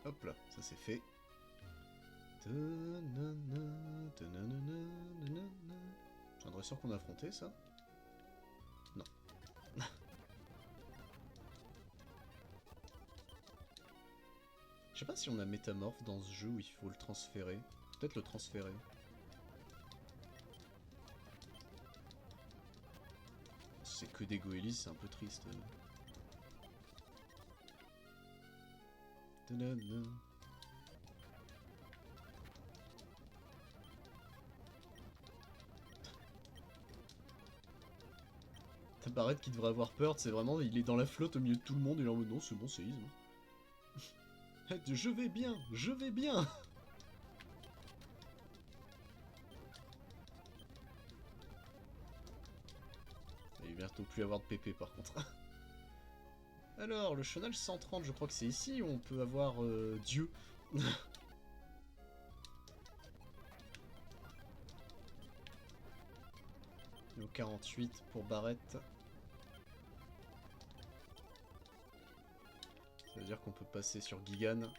Hop là, ça c'est fait. C'est un dresseur qu'on a affronté, ça? Non. Je sais pas si on a métamorphe dans ce jeu où il faut le transférer. Peut-être le transférer. C'est que des Goélis, c'est un peu triste. T'as Barrett qui devrait avoir peur, c'est vraiment, il est dans la flotte au milieu de tout le monde, et il est en mode non, c'est bon, c'est easy. Je vais bien, je vais bien. Il va bientôt plus avoir de PP par contre. Alors, le chenal 130, je crois que c'est ici où on peut avoir Dieu. Niveau 48 pour Barrett. Ça veut dire qu'on peut passer sur Gigan.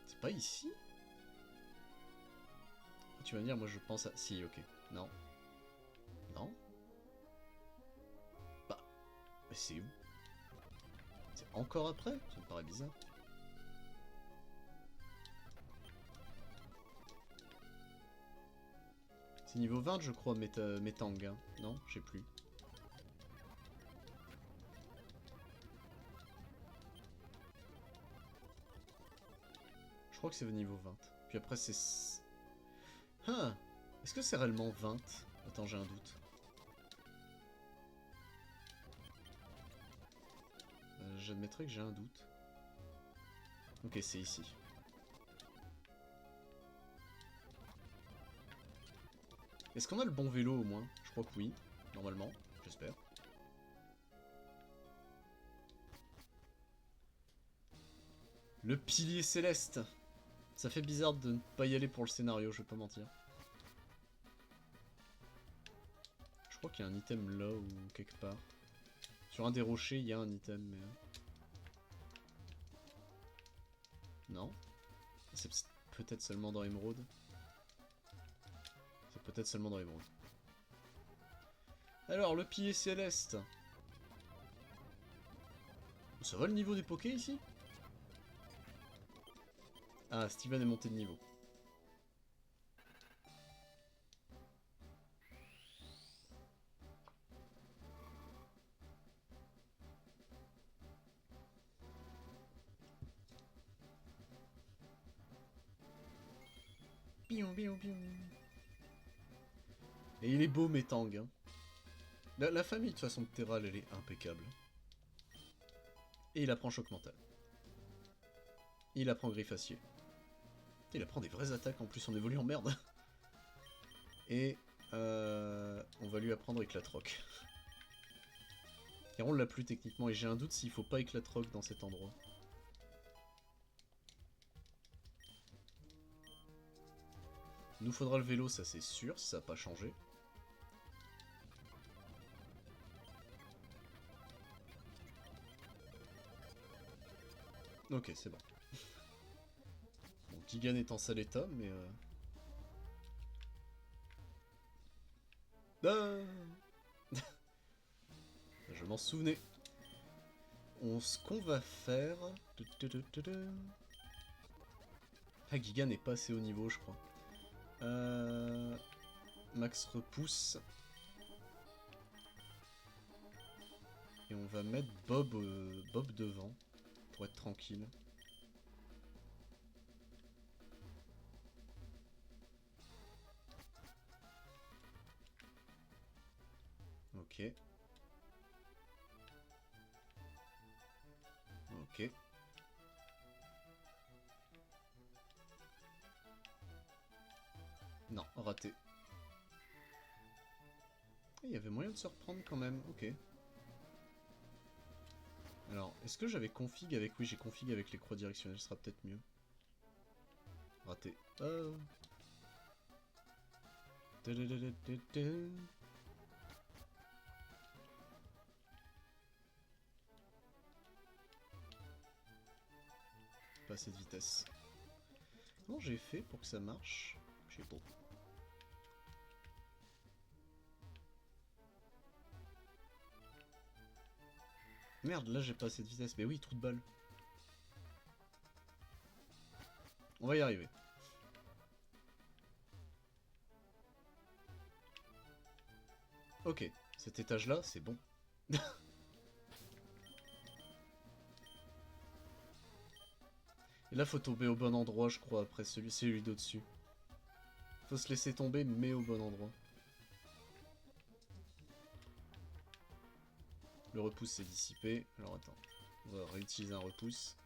C'est pas ici? Tu vas me dire, moi je pense à... Si, ok. Non. Non? Bah... Mais c'est où? C'est encore après? Ça me paraît bizarre. C'est niveau 20 je crois, Metang. Hein. Non? Je sais plus. Je crois que c'est au niveau 20. Puis après c'est... Ah, est-ce que c'est réellement 20? Attends, j'ai un doute. J'admettrai que j'ai un doute. Ok, c'est ici. Est-ce qu'on a le bon vélo au moins? Je crois que oui, normalement, j'espère. Le pilier céleste. Ça fait bizarre de ne pas y aller pour le scénario, je vais pas mentir. Je crois qu'il y a un item là ou quelque part. Sur un des rochers, il y a un item, mais... Non. C'est peut-être seulement dans Emerald. C'est peut-être seulement dans Emerald. Alors, le pilier céleste. Ça va le niveau des pokés ici? Ah, Steven est monté de niveau. Et il est beau, Metang. Hein. La famille, de toute façon, de Terral, elle est impeccable. Et il apprend choc mental. Il apprend griffe-acier. Il apprend des vraies attaques en plus en évoluant, merde. Et on va lui apprendre éclatroc. Car on l'a plus techniquement, et j'ai un doute s'il faut pas éclatroc dans cet endroit. Nous faudra le vélo, ça c'est sûr, si ça n'a pas changé. Ok, c'est bon. Bon, Gigan est en sale état, mais... Ah je m'en souvenais. Ce qu'on va faire... Ah, Gigan n'est pas assez haut niveau, je crois. Max repousse. Et on va mettre Bob devant. Pour être tranquille. Ok. Ok. Non, raté. Il y avait moyen de se reprendre quand même, ok. Alors, est-ce que j'avais config avec... Oui, j'ai config avec les croix directionnelles, ce sera peut-être mieux. Raté. Oh. Pas assez de vitesse. Comment j'ai fait pour que ça marche? Je sais pas. Merde, là j'ai pas assez de vitesse. Mais oui, trou de balle. On va y arriver. Ok, cet étage-là, c'est bon. Et là, faut tomber au bon endroit, je crois, après celui d'au-dessus. Faut se laisser tomber, mais au bon endroit. Le repousse s'est dissipé. Alors attends, on va réutiliser un repousse.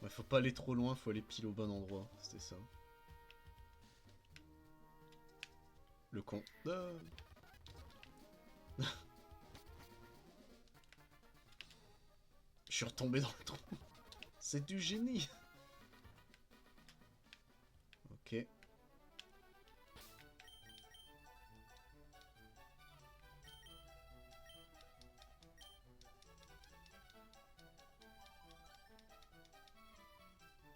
Ouais, faut pas aller trop loin, faut aller pile au bon endroit. C'était ça. Le con. Ah. Je suis retombé dans le trou. C'est du génie. Ok.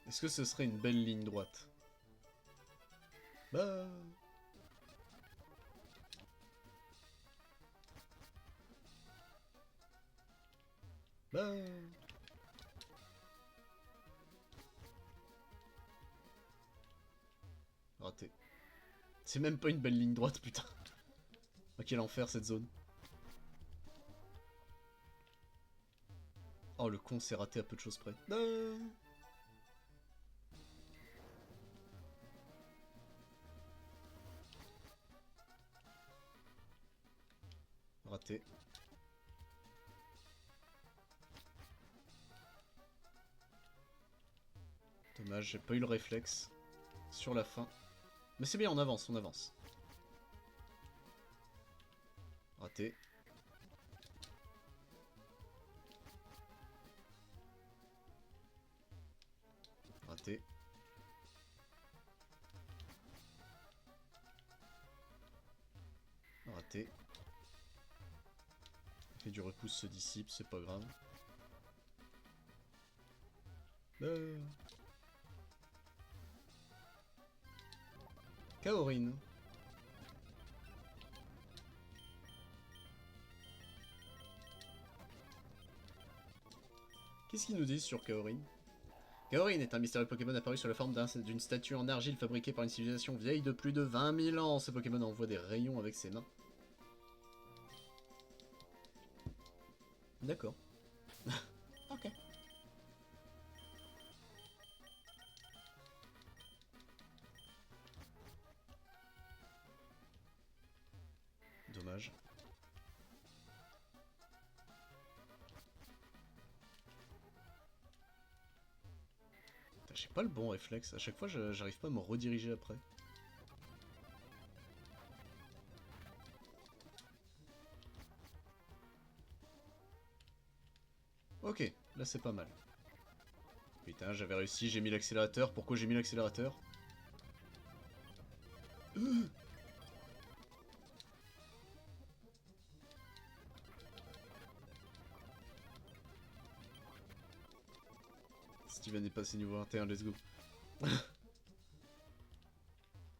Est-ce que ce serait une belle ligne droite? Bah... Bah... Raté. C'est même pas une belle ligne droite, putain. Oh, quel enfer cette zone. Oh, le con s'est raté à peu de choses près. Bah... Raté. Dommage, j'ai pas eu le réflexe sur la fin. Mais c'est bien, on avance, on avance. Raté. Raté. Raté. L'effet du repousse se dissipe, c'est pas grave. Kaorin. Qu'est-ce qu'ils nous disent sur Kaorin? Kaorin est un mystérieux Pokémon apparu sous la forme d'une statue en argile fabriquée par une civilisation vieille de plus de 20 000 ans. Ce Pokémon envoie des rayons avec ses mains. D'accord. Ok. Dommage. J'ai pas le bon réflexe. À chaque fois, j'arrive pas à me rediriger après. Ok, là c'est pas mal. Putain, j'avais réussi, j'ai mis l'accélérateur. Pourquoi j'ai mis l'accélérateur? Steven est passé niveau 21, let's go.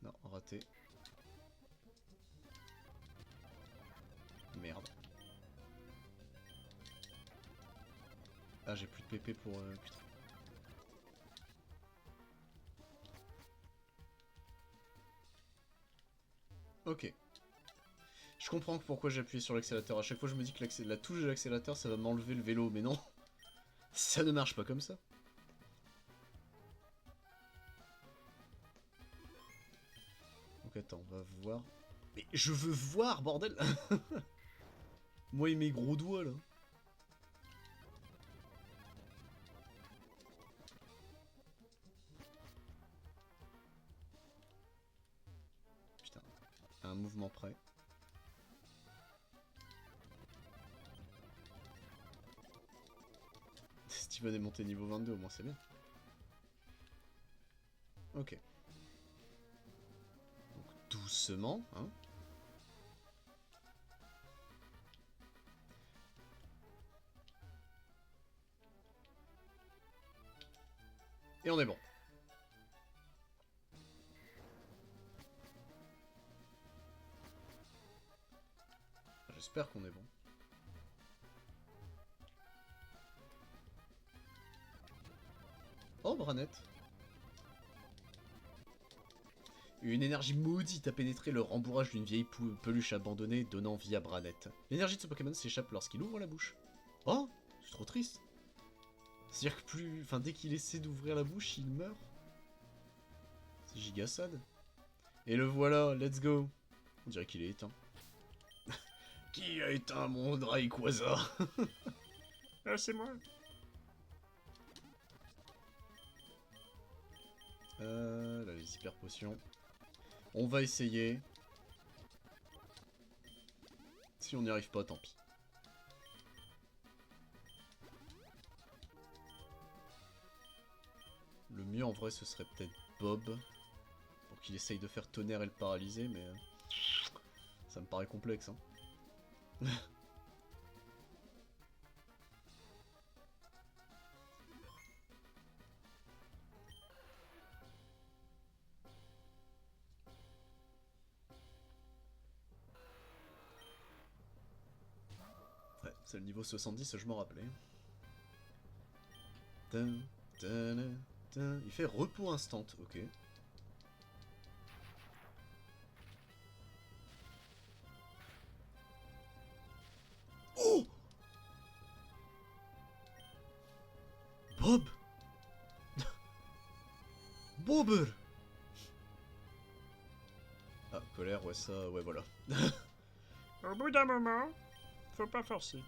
Non, raté. Merde. Ah, j'ai plus de PP pour... putain. Ok. Je comprends pourquoi j'ai appuyé sur l'accélérateur. À chaque fois, je me dis que la touche de l'accélérateur, ça va m'enlever le vélo. Mais non. Ça ne marche pas comme ça. Donc attends, on va voir... Mais je veux voir, bordel. Moi et mes gros doigts, là. Putain. Un mouvement près. Steven est monté niveau 22, au moins c'est bien. Ok. Donc doucement, hein. Et on est bon. J'espère qu'on est bon. Oh, Branette. Une énergie maudite a pénétré le rembourrage d'une vieille peluche abandonnée, donnant vie à Branette. L'énergie de ce Pokémon s'échappe lorsqu'il ouvre la bouche. Oh, c'est trop triste. C'est-à-dire que plus... Enfin, dès qu'il essaie d'ouvrir la bouche, il meurt. C'est giga sad. Et le voilà, let's go. On dirait qu'il est éteint. Qui a éteint mon Rayquaza? Ah, c'est moi. Là, les hyper potions. On va essayer. Si on n'y arrive pas, tant pis. Le mieux en vrai ce serait peut-être Bob. Pour qu'il essaye de faire tonnerre et le paralyser, mais... ça me paraît complexe, hein. Ouais, c'est le niveau 70, je m'en rappelais. Il fait repos instant, ok. Oh Bob Bobber. Ah, colère, ouais, ça, ouais, voilà. Au bout d'un moment, faut pas forcer.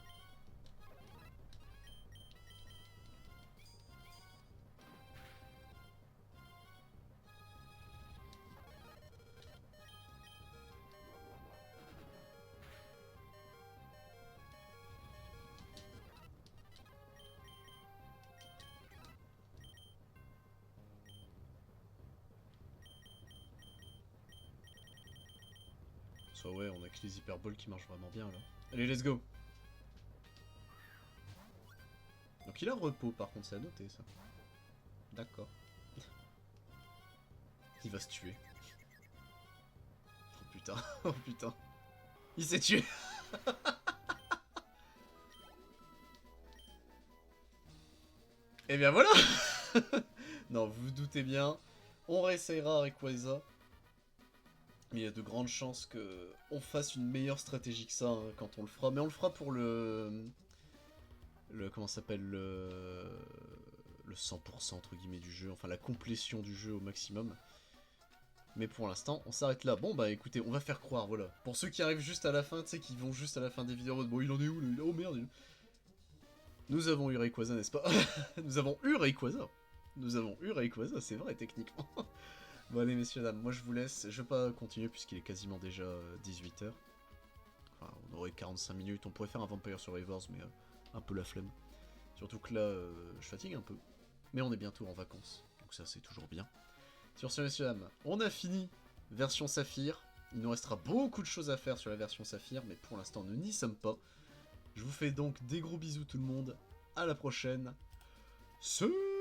Soit ouais, on a que les hyperboles qui marchent vraiment bien là. Allez, let's go. Donc il a repos par contre, c'est à noter ça. D'accord. Il va se tuer. Oh putain, oh putain. Il s'est tué. Et bien voilà. Non, vous vous doutez bien. On réessayera Rayquaza. Mais il y a de grandes chances que on fasse une meilleure stratégie que ça hein, quand on le fera. Mais on le fera pour le comment ça s'appelle le 100% entre guillemets du jeu, enfin la complétion du jeu au maximum. Mais pour l'instant, on s'arrête là. Bon bah écoutez, on va faire croire, voilà. Pour ceux qui arrivent juste à la fin, tu sais, qui vont juste à la fin des vidéos, bon il en est où lui? Oh merde. Nous avons eu Rayquaza, n'est-ce pas? Nous avons eu Rayquaza. Nous avons eu Rayquaza, c'est vrai techniquement. Bon allez messieurs dames, moi je vous laisse. Je vais pas continuer puisqu'il est quasiment déjà 18h. Enfin, on aurait 45 minutes, on pourrait faire un Vampire Survivors, mais un peu la flemme. Surtout que là, je fatigue un peu. Mais on est bientôt en vacances, donc ça c'est toujours bien. Sur ce, messieurs dames, on a fini version Saphir. Il nous restera beaucoup de choses à faire sur la version Saphir, mais pour l'instant, nous n'y sommes pas. Je vous fais donc des gros bisous tout le monde. À la prochaine. Salut!